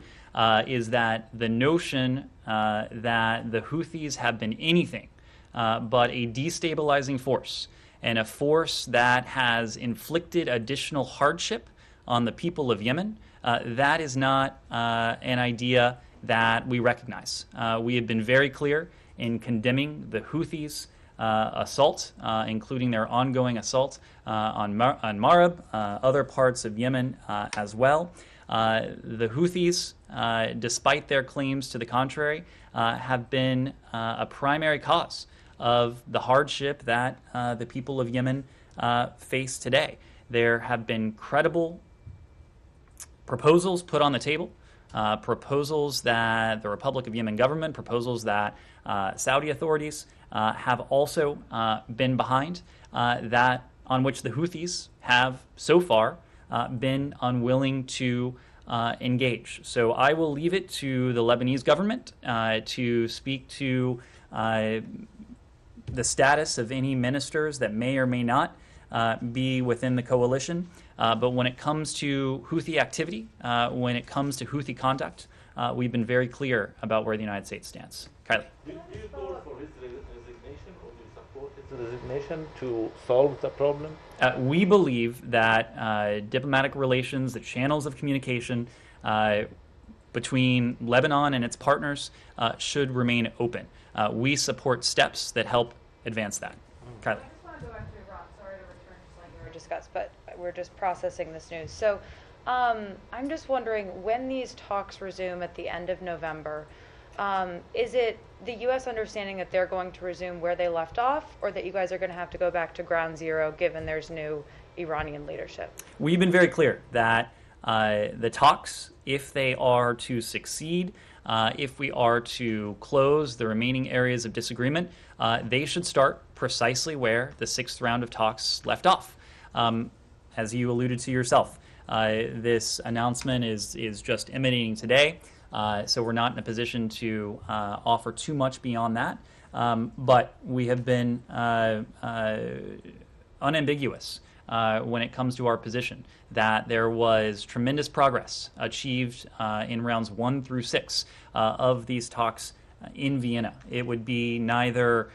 is that the notion that the Houthis have been anything but a destabilizing force, and a force that has inflicted additional hardship on the people of Yemen, that is not an idea that we recognize. We have been very clear in condemning the Houthis' assault, including their ongoing assault on Marib, other parts of Yemen as well. The Houthis, despite their claims to the contrary, have been a primary cause of the hardship that the people of Yemen face today. There have been credible proposals put on the table, proposals that the Republic of Yemen government, proposals that Saudi authorities have also been behind, that on which the Houthis have so far been unwilling to engage. So I will leave it to the Lebanese government to speak to the the status of any ministers that may or may not be within the coalition. But when it comes to Houthi activity, when it comes to Houthi conduct, we've been very clear about where the United States stands. Kylie. Do you call for his resignation, or do you support his resignation to solve the problem? We believe that diplomatic relations, the channels of communication between Lebanon and its partners should remain open. We support steps that help advance that. Kylie. I just want to go back to Iran. Sorry to return to something we were discussed, but we're just processing this news. So I'm just wondering, when these talks resume at the end of November, is it the U.S. understanding that they're going to resume where they left off, or that you guys are going to have to go back to ground zero given there's new Iranian leadership? We've been very clear that the talks, if they are to succeed, if we are to close the remaining areas of disagreement, they should start precisely where the sixth round of talks left off. As you alluded to yourself, this announcement is just emanating today, so we're not in a position to offer too much beyond that. But we have been unambiguous when it comes to our position that there was tremendous progress achieved in rounds 1 through 6 of these talks in Vienna. It would be neither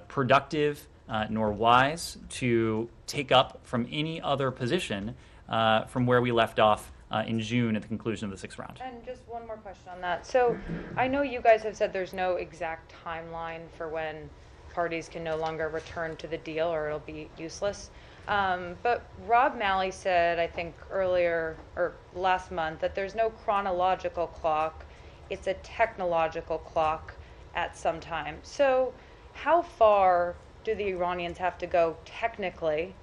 productive nor wise to take up from any other position from where we left off in June at the conclusion of the sixth round. And just one more question on that. So I know you guys have said there's no exact timeline for when parties can no longer return to the deal or it'll be useless. But Rob Malley said, I think earlier or last month, that there's no chronological clock, it's a technological clock at some time. So how far do the Iranians have to go technically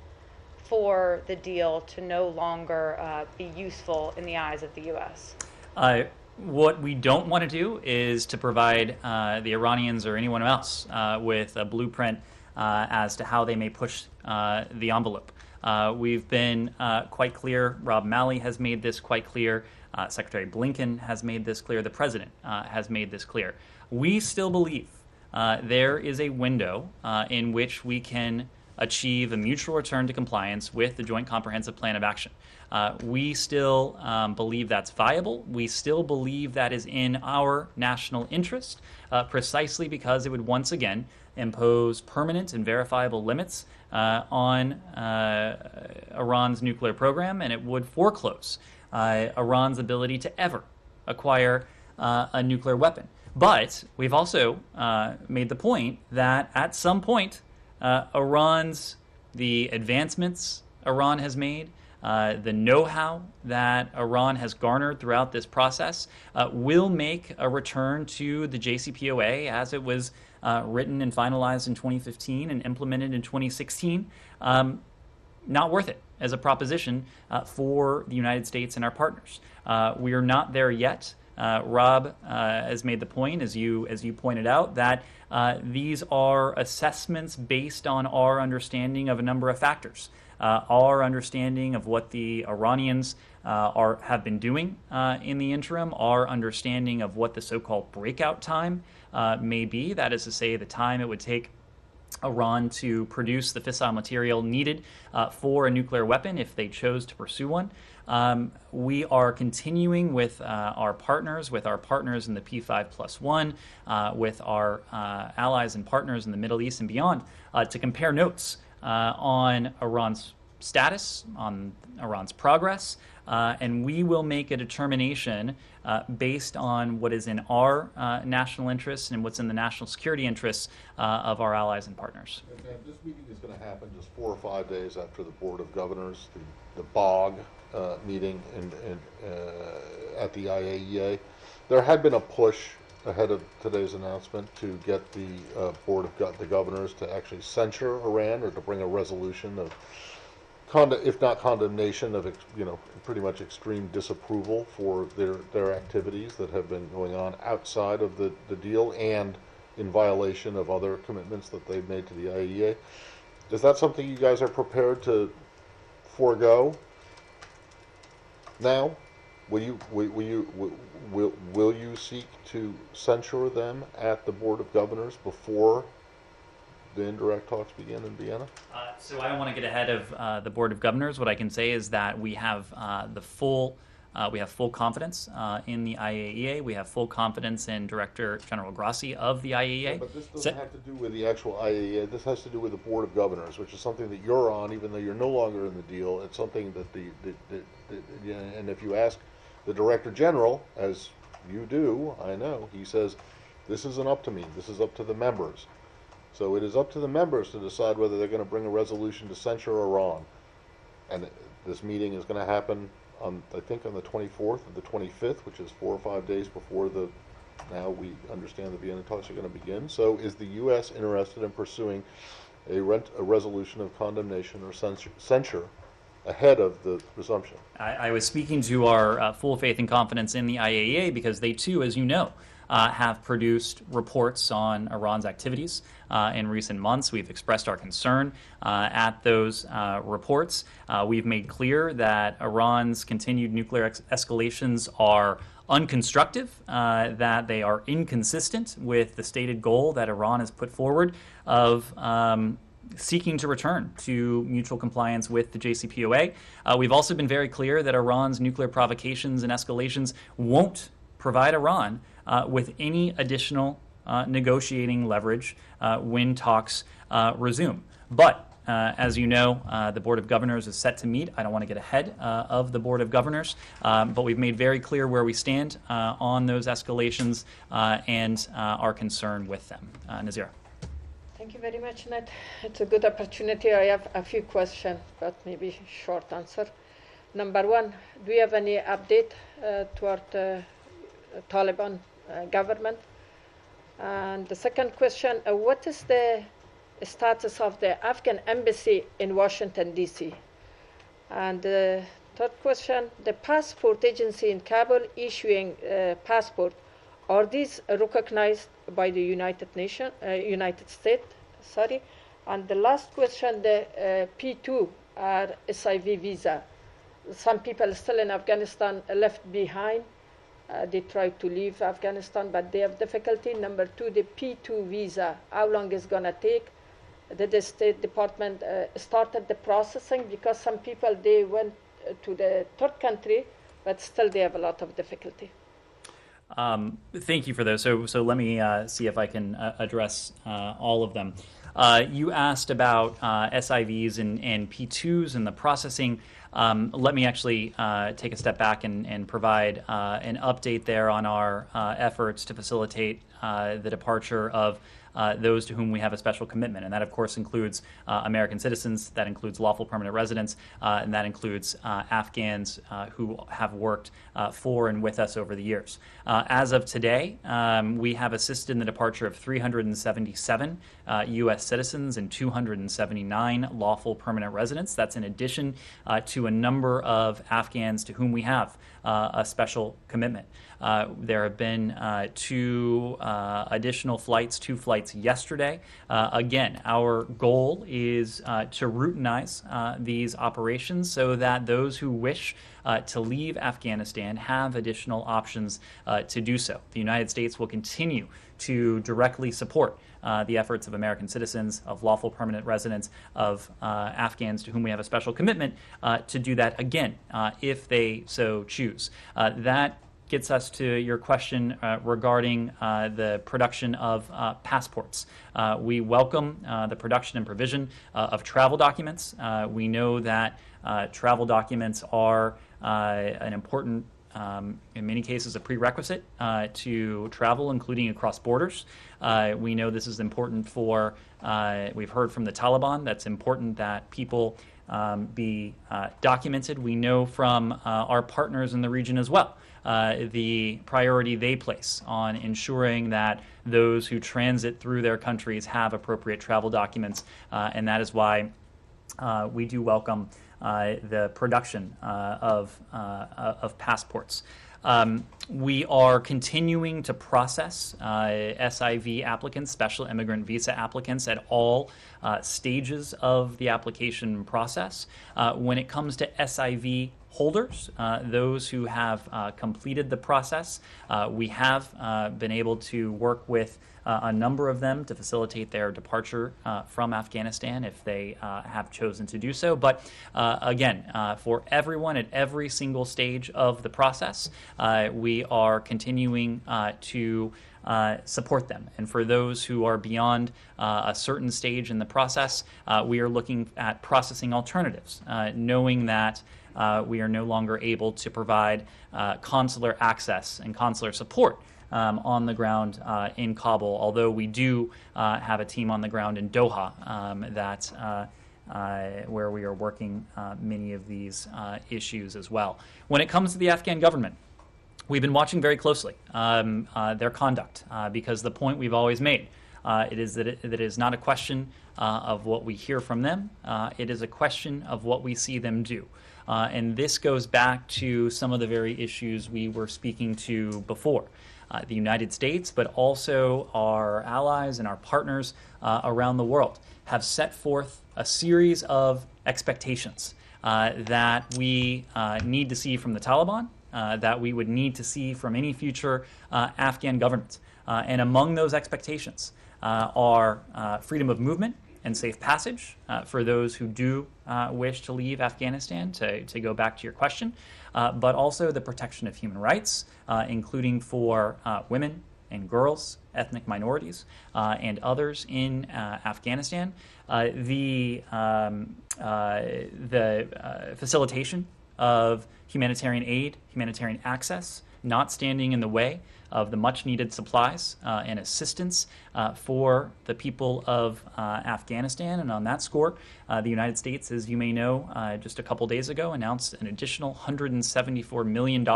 for the deal to no longer be useful in the eyes of the U.S.? What we don't want to do is to provide the Iranians or anyone else with a blueprint as to how they may push the envelope. We've been quite clear. Rob Malley has made this quite clear. Secretary Blinken has made this clear. The President has made this clear. We still believe there is a window in which we can achieve a mutual return to compliance with the Joint Comprehensive Plan of Action. We still believe that's viable. We still believe that is in our national interest, precisely because it would once again impose permanent and verifiable limits on Iran's nuclear program, and it would foreclose Iran's ability to ever acquire a nuclear weapon. But we've also made the point that at some point, the advancements Iran has made, the know-how that Iran has garnered throughout this process will make a return to the JCPOA as it was written and finalized in 2015 and implemented in 2016, not worth it as a proposition for the United States and our partners. We are not there yet. Rob has made the point, as you pointed out, that these are assessments based on our understanding of a number of factors. Our understanding of what the Iranians have been doing in the interim, our understanding of what the so-called breakout time may be, that is to say, the time it would take Iran to produce the fissile material needed for a nuclear weapon if they chose to pursue one. We are continuing with our partners in the P5+1, with our allies and partners in the Middle East and beyond, to compare notes on Iran's status, on Iran's progress, and we will make a determination based on what is in our national interests and what's in the national security interests of our allies and partners. And this meeting is going to happen just 4 or 5 days after the Board of Governors, the BOG meeting at the IAEA. There had been a push ahead of today's announcement to get the Board of the Governors to actually censure Iran or to bring a resolution of, if not condemnation, of pretty much extreme disapproval for their activities that have been going on outside of the deal and in violation of other commitments that they've made to the IAEA. Is that something you guys are prepared to forego now? Will you seek to censure them at the Board of Governors before the indirect talks begin in Vienna? So I don't want to get ahead of the Board of Governors. What I can say is that we have we have full confidence in the IAEA. We have full confidence in Director General Grassi of the IAEA. But this doesn't have to do with the actual IAEA. This has to do with the Board of Governors, which is something that you're on, even though you're no longer in the deal. It's something that and if you ask the Director General, as you do, I know, he says, this isn't up to me. This is up to the members. So it is up to the members to decide whether they're going to bring a resolution to censure Iran. And this meeting is going to happen on, I think, on the 24th or the 25th, which is 4 or 5 days before now we understand the Vienna talks are going to begin. So is the U.S. interested in pursuing a resolution of condemnation or censure ahead of the resumption? I was speaking to our full faith and confidence in the IAEA because they too, as you know, have produced reports on Iran's activities in recent months. We've expressed our concern at those reports. We've made clear that Iran's continued nuclear escalations are unconstructive, that they are inconsistent with the stated goal that Iran has put forward of seeking to return to mutual compliance with the JCPOA. We've also been very clear that Iran's nuclear provocations and escalations won't provide Iran with any additional negotiating leverage when talks resume. But as you know, the Board of Governors is set to meet. I don't want to get ahead of the Board of Governors, but we've made very clear where we stand on those escalations and our concern with them. Nazira. Thank you very much, Ned. It's a good opportunity. I have a few questions, but maybe short answer. Number one, do you have any update toward the Taliban government? And the second question, what is the status of the Afghan embassy in Washington, D.C.? And the third question, the passport agency in Kabul issuing passport, are these recognized by the United States? Sorry. And the last question, the P2 are SIV visa. Some people still in Afghanistan left behind. They try to leave Afghanistan, but they have difficulty. Number two, the P2 visa, how long is going to take? Did the State Department started the processing? Because some people, they went to the third country, but still they have a lot of difficulty. Thank you for those. So let me see if I can address all of them. You asked about SIVs and P2s and the processing. Let me actually take a step back and provide an update there on our efforts to facilitate the departure of those to whom we have a special commitment. And that, of course, includes American citizens, that includes lawful permanent residents, and that includes Afghans who have worked for and with us over the years. As of today, we have assisted in the departure of 377 U.S. citizens and 279 lawful permanent residents. That's in addition to a number of Afghans to whom we have a special commitment. There have been two additional flights, 2 flights yesterday. Again, our goal is to routinize these operations so that those who wish to leave Afghanistan have additional options to do so. The United States will continue to directly support the efforts of American citizens, of lawful permanent residents, of Afghans to whom we have a special commitment to do that again if they so choose. That gets us to your question regarding the production of passports. We welcome the production and provision of travel documents. We know that travel documents are an important, in many cases, a prerequisite to travel, including across borders. We know this is important for, we've heard from the Taliban, that's important that people be documented. We know from our partners in the region as well the priority they place on ensuring that those who transit through their countries have appropriate travel documents, and that is why we do welcome the production of passports. We are continuing to process SIV applicants, special immigrant visa applicants, at all stages of the application process. When it comes to SIV holders, those who have completed the process. We have been able to work with a number of them to facilitate their departure from Afghanistan if they have chosen to do so. But again, for everyone at every single stage of the process, we are continuing to support them. And for those who are beyond a certain stage in the process, we are looking at processing alternatives, knowing that we are no longer able to provide consular access and consular support on the ground in Kabul, although we do have a team on the ground in Doha where we are working many of these issues as well. When it comes to the Afghan government, we've been watching very closely their conduct because the point we've always made it is that it is not a question of what we hear from them. It is a question of what we see them do. And this goes back to some of the very issues we were speaking to before. The United States, but also our allies and our partners around the world have set forth a series of expectations that we need to see from the Taliban, that we would need to see from any future Afghan government. And among those expectations are freedom of movement and safe passage for those who do wish to leave Afghanistan, to go back to your question, but also the protection of human rights, including for women and girls, ethnic minorities, and others in Afghanistan. The facilitation of humanitarian aid, humanitarian access, not standing in the way of the much-needed supplies and assistance for the people of Afghanistan. And on that score, the United States, as you may know, just a couple days ago announced an additional $174 million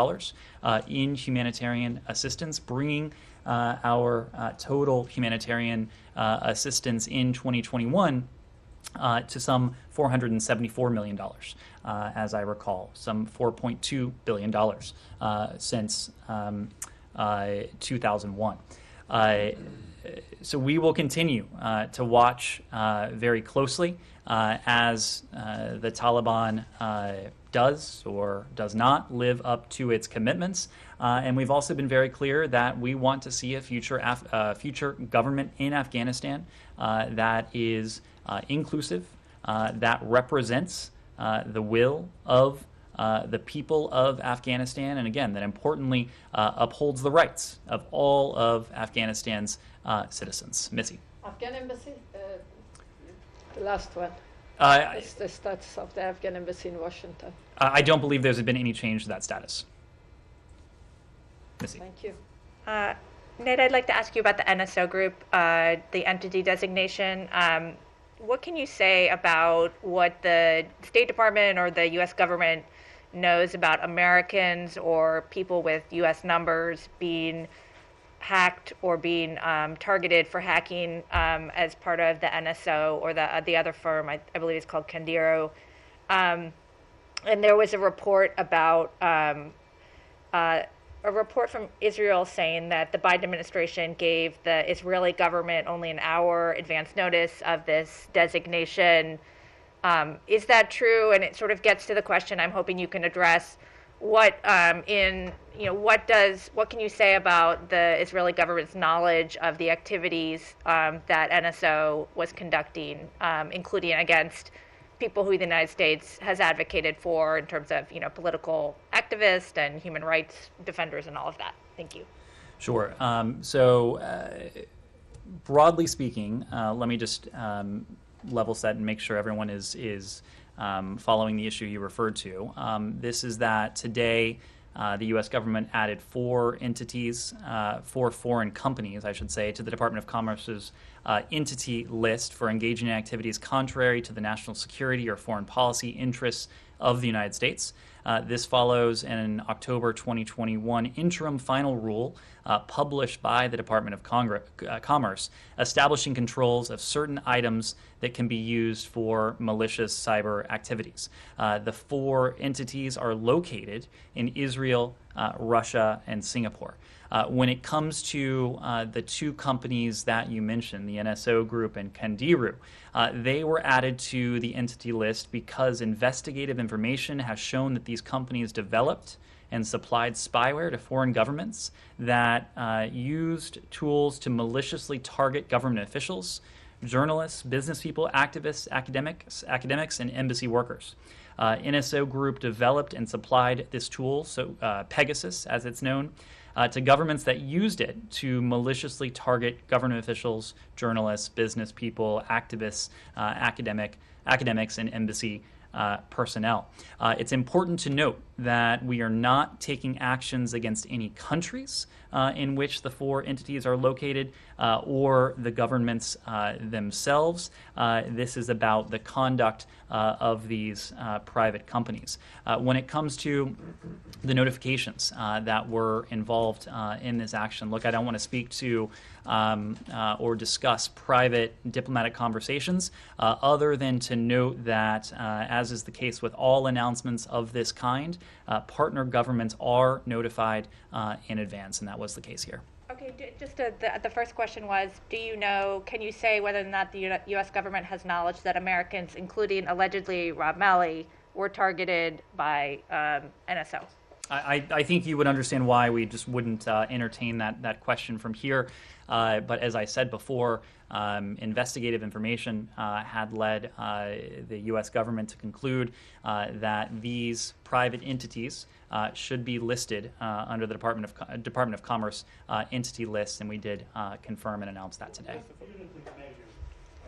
in humanitarian assistance, bringing our total humanitarian assistance in 2021 to some $474 million, as I recall, some $4.2 billion since 2001. So we will continue to watch very closely as the Taliban does or does not live up to its commitments. And we've also been very clear that we want to see a future government in Afghanistan that is inclusive, that represents the will of the people of Afghanistan, and again, that importantly upholds the rights of all of Afghanistan's citizens. Missy. Afghan embassy, the last one. What's the status of the Afghan embassy in Washington? I don't believe there's been any change to that status. Missy. Thank you. Ned, I'd like to ask you about the NSO group, the entity designation. What can you say about what the State Department or the U.S. government knows about Americans or people with U.S. numbers being hacked or being targeted for hacking as part of the NSO or the other firm, I believe it's called Candiru. And there was a report about a report from Israel saying that the Biden administration gave the Israeli government only an hour advance notice of this designation. Is that true? And it sort of gets to the question I'm hoping you can address. What can you say about the Israeli government's knowledge of the activities that NSO was conducting, including against people who the United States has advocated for in terms of, political activists and human rights defenders and all of that? Thank you. Sure. So broadly speaking, let me just level set and make sure everyone is following the issue you referred to. This is that today the U.S. government added four foreign companies, I should say, to the Department of Commerce's entity list for engaging in activities contrary to the national security or foreign policy interests of the United States. This follows an October 2021 interim final rule published by the Department of Commerce establishing controls of certain items that can be used for malicious cyber activities. The four entities are located in Israel, Russia, and Singapore. When it comes to the two companies that you mentioned, the NSO Group and Candiru, they were added to the entity list because investigative information has shown that these these companies developed and supplied spyware to foreign governments that used tools to maliciously target government officials, journalists, business people, activists, academics, and embassy workers. NSO Group developed and supplied this tool, so Pegasus, as it's known, to governments that used it to maliciously target government officials, journalists, business people, activists, academics, and embassy personnel. It's important to note that we are not taking actions against any countries in which the four entities are located or the governments themselves. This is about the conduct of these private companies. When it comes to the notifications that were involved in this action, look, I don't want to speak to or discuss private diplomatic conversations other than to note that, as is the case with all announcements of this kind, partner governments are notified in advance, and that was the case here. Okay, the first question was, can you say whether or not the U.S. government has knowledge that Americans, including allegedly Rob Malley, were targeted by NSO? I think you would understand why we just wouldn't entertain that question from here. But as I said before, investigative information had led the U.S. government to conclude that these private entities should be listed under the Department of Commerce entity list, and we did confirm and announce that today. Punitive measures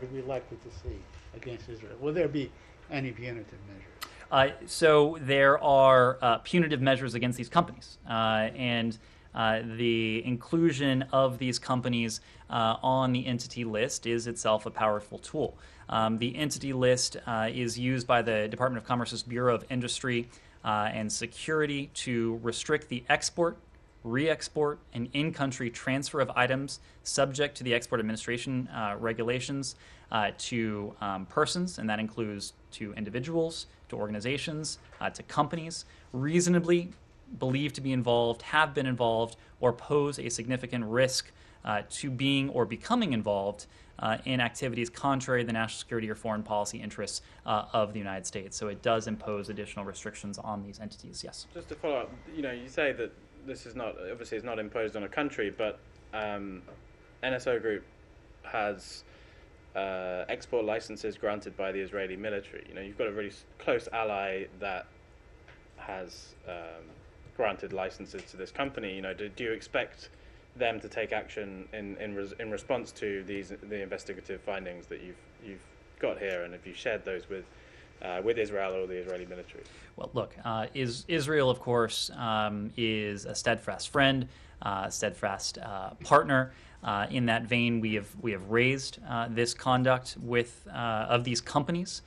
are we likely to see against Israel? Will there be any punitive measures? So there are punitive measures against these companies, and the inclusion of these companies on the entity list is itself a powerful tool. The entity list is used by the Department of Commerce's Bureau of Industry and Security to restrict the export, re-export, and in-country transfer of items subject to the Export Administration regulations to persons, and that includes to individuals, to organizations, to companies reasonably believed to be involved, have been involved, or pose a significant risk to being or becoming involved in activities contrary to the national security or foreign policy interests of the United States. So it does impose additional restrictions on these entities, yes. Just to follow up, you say that this is not, obviously it's not imposed on a country, but NSO Group has export licenses granted by the Israeli military. You've got a really close ally that has granted licenses to this company. Do you expect them to take action in response to the investigative findings that you've got here, and have you shared those with Israel or the Israeli military? Well, look, Israel, of course, is a steadfast friend, steadfast partner. In that vein, we have raised this conduct of these companies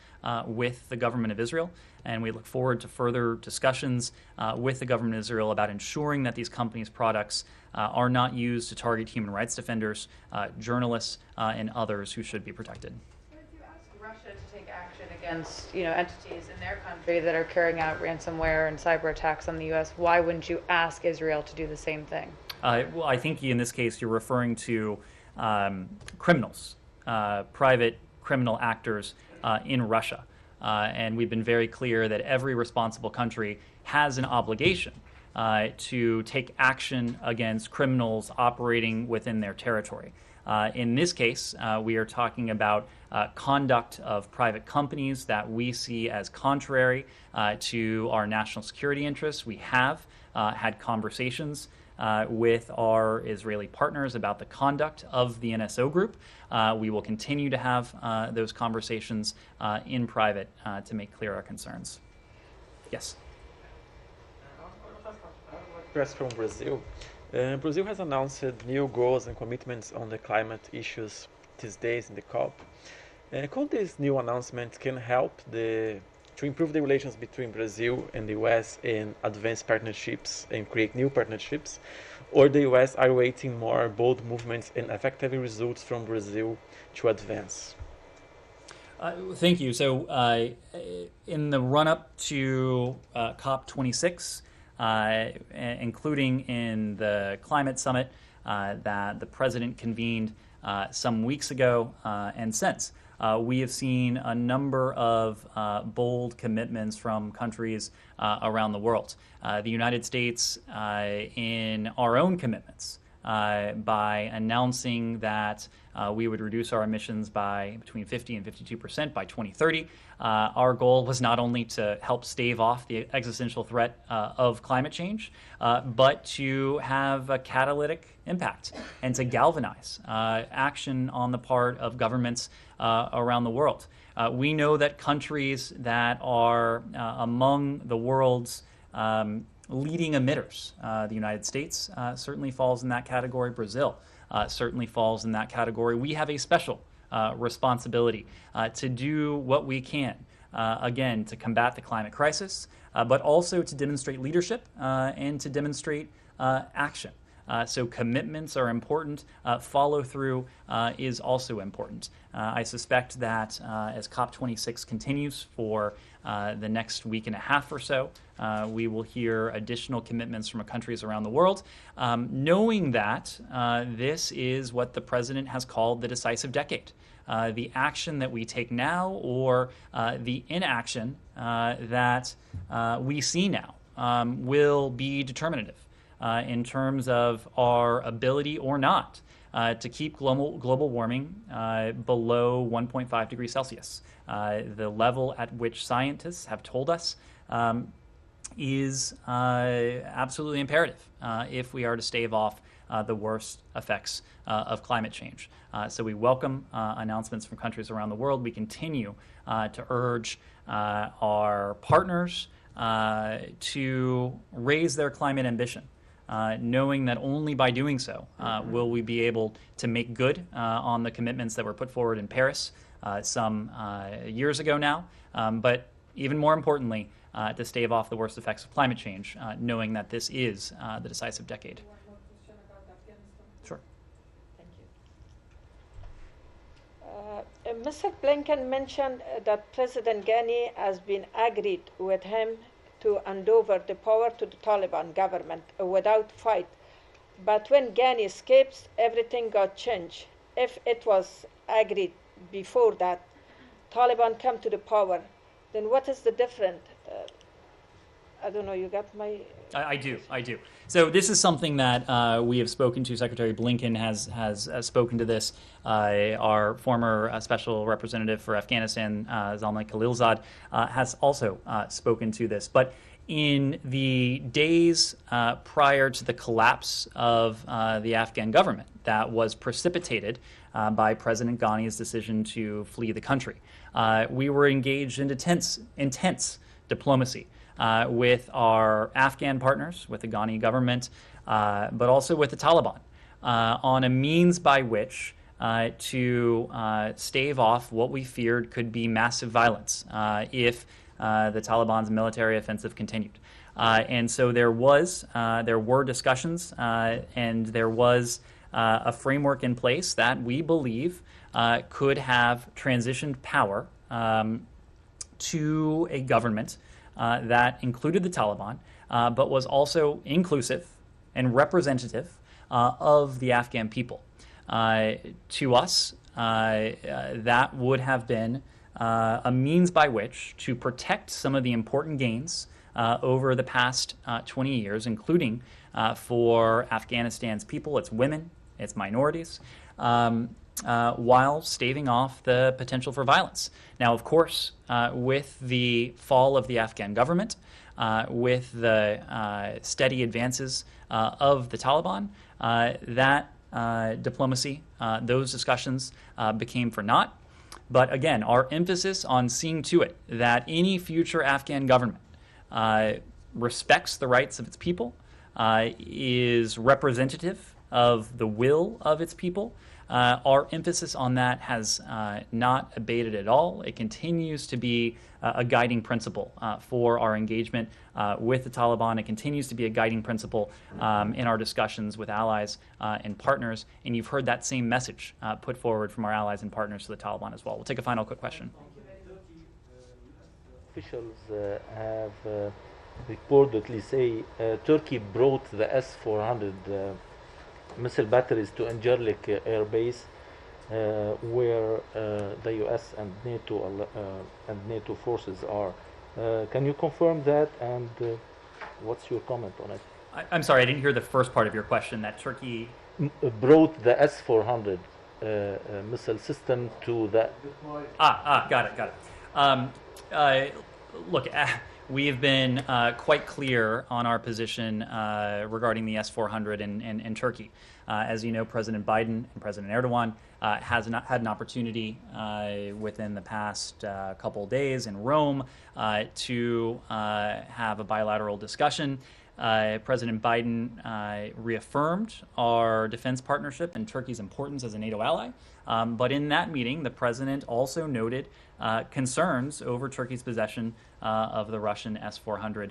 with the government of Israel, and we look forward to further discussions with the government of Israel about ensuring that these companies' products are not used to target human rights defenders, journalists, and others who should be protected. If you ask Russia to take action against entities in their country that are carrying out ransomware and cyber attacks on the U.S., why wouldn't you ask Israel to do the same thing? Well, I think in this case you're referring to criminals, private criminal actors in Russia. And we've been very clear that every responsible country has an obligation to take action against criminals operating within their territory. In this case, we are talking about conduct of private companies that we see as contrary to our national security interests. We have had conversations with our Israeli partners about the conduct of the NSO Group. We will continue to have those conversations in private to make clear our concerns. Yes? Press from Brazil. Brazil has announced new goals and commitments on the climate issues these days in the COP. Could these new announcements can help to improve the relations between Brazil and the US and advance partnerships and create new partnerships, or the US are waiting more bold movements and effective results from Brazil to advance? Thank you. So in the run-up to COP26, including in the climate summit that the president convened some weeks ago and since, we have seen a number of bold commitments from countries around the world. The United States, in our own commitments, by announcing that we would reduce our emissions by between 50 and 52% by 2030. Our goal was not only to help stave off the existential threat of climate change, but to have a catalytic impact and to galvanize action on the part of governments around the world. We know that countries that are among the world's leading emitters, the United States certainly falls in that category. Brazil certainly falls in that category. We have a special responsibility to do what we can, again, to combat the climate crisis, but also to demonstrate leadership and to demonstrate action. So commitments are important. Follow through is also important. I suspect that as COP26 continues for the next week and a half or so, we will hear additional commitments from countries around the world, knowing that this is what the president has called the decisive decade. The action that we take now or the inaction that we see now will be determinative in terms of our ability or not to keep global warming below 1.5 degrees Celsius. The level at which scientists have told us is absolutely imperative if we are to stave off the worst effects of climate change. So we welcome announcements from countries around the world. We continue to urge our partners to raise their climate ambition. Knowing that only by doing so will we be able to make good on the commitments that were put forward in Paris some years ago now, but even more importantly, to stave off the worst effects of climate change, knowing that this is the decisive decade. Sure. Thank you. Mr. Blinken mentioned that President Ghani has been agreed with him to hand over the power to the Taliban government without fight. But when Ghani escapes, everything got changed. If it was agreed before that Taliban come to the power, then what is the difference? I don't know, you got my... I do. So this is something that we have spoken to. Secretary Blinken has spoken to this. Our former special representative for Afghanistan, Zalmay Khalilzad, has also spoken to this. But in the days prior to the collapse of the Afghan government that was precipitated by President Ghani's decision to flee the country, we were engaged in intense diplomacy with our Afghan partners, with the Ghani government, but also with the Taliban, on a means by which to stave off what we feared could be massive violence if the Taliban's military offensive continued. And so there were discussions, and there was a framework in place that we believe could have transitioned power to a government that included the Taliban, but was also inclusive and representative of the Afghan people. To us, that would have been a means by which to protect some of the important gains over the past 20 years, including for Afghanistan's people, its women, its minorities, while staving off the potential for violence. Now, of course, with the fall of the Afghan government, with the steady advances of the Taliban, that diplomacy, those discussions became for naught. But again, our emphasis on seeing to it that any future Afghan government respects the rights of its people, is representative of the will of its people. Our emphasis on that has not abated at all. It continues to be a guiding principle for our engagement with the Taliban. It continues to be a guiding principle in our discussions with allies and partners. And you've heard that same message put forward from our allies and partners to the Taliban as well. We'll take a final quick question. Officials have reportedly say Turkey brought the S-400 missile batteries to Incirlik Air Base. where the U.S. and NATO forces are. Can you confirm that, and what's your comment on it? I'm sorry, I didn't hear the first part of your question. That Turkey Brought the S-400 missile system to the. Got it. Look, we have been quite clear on our position regarding the S-400 in Turkey. As you know, President Biden and President Erdogan has not had an opportunity within the past couple days in Rome to have a bilateral discussion. President Biden reaffirmed our defense partnership and Turkey's importance as a NATO ally. But in that meeting, the president also noted concerns over Turkey's possession of the Russian S-400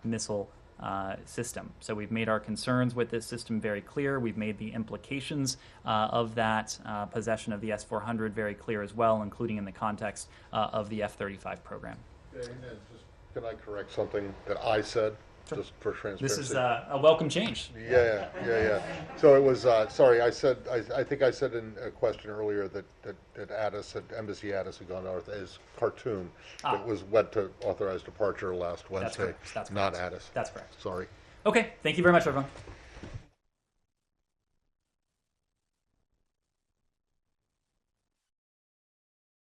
missile system. So we've made our concerns with this system very clear. We've made the implications of that possession of the S-400 very clear as well, including in the context of the F-35 program. Can I correct something that I said? Sure. Just for transparency. This is a welcome change. Yeah. So it was, sorry, I think I said in a question earlier that Embassy Addis had gone north as Khartoum. It was went to authorized departure last Wednesday, That's not correct. Addis. That's correct. Sorry. Okay, thank you very much, everyone.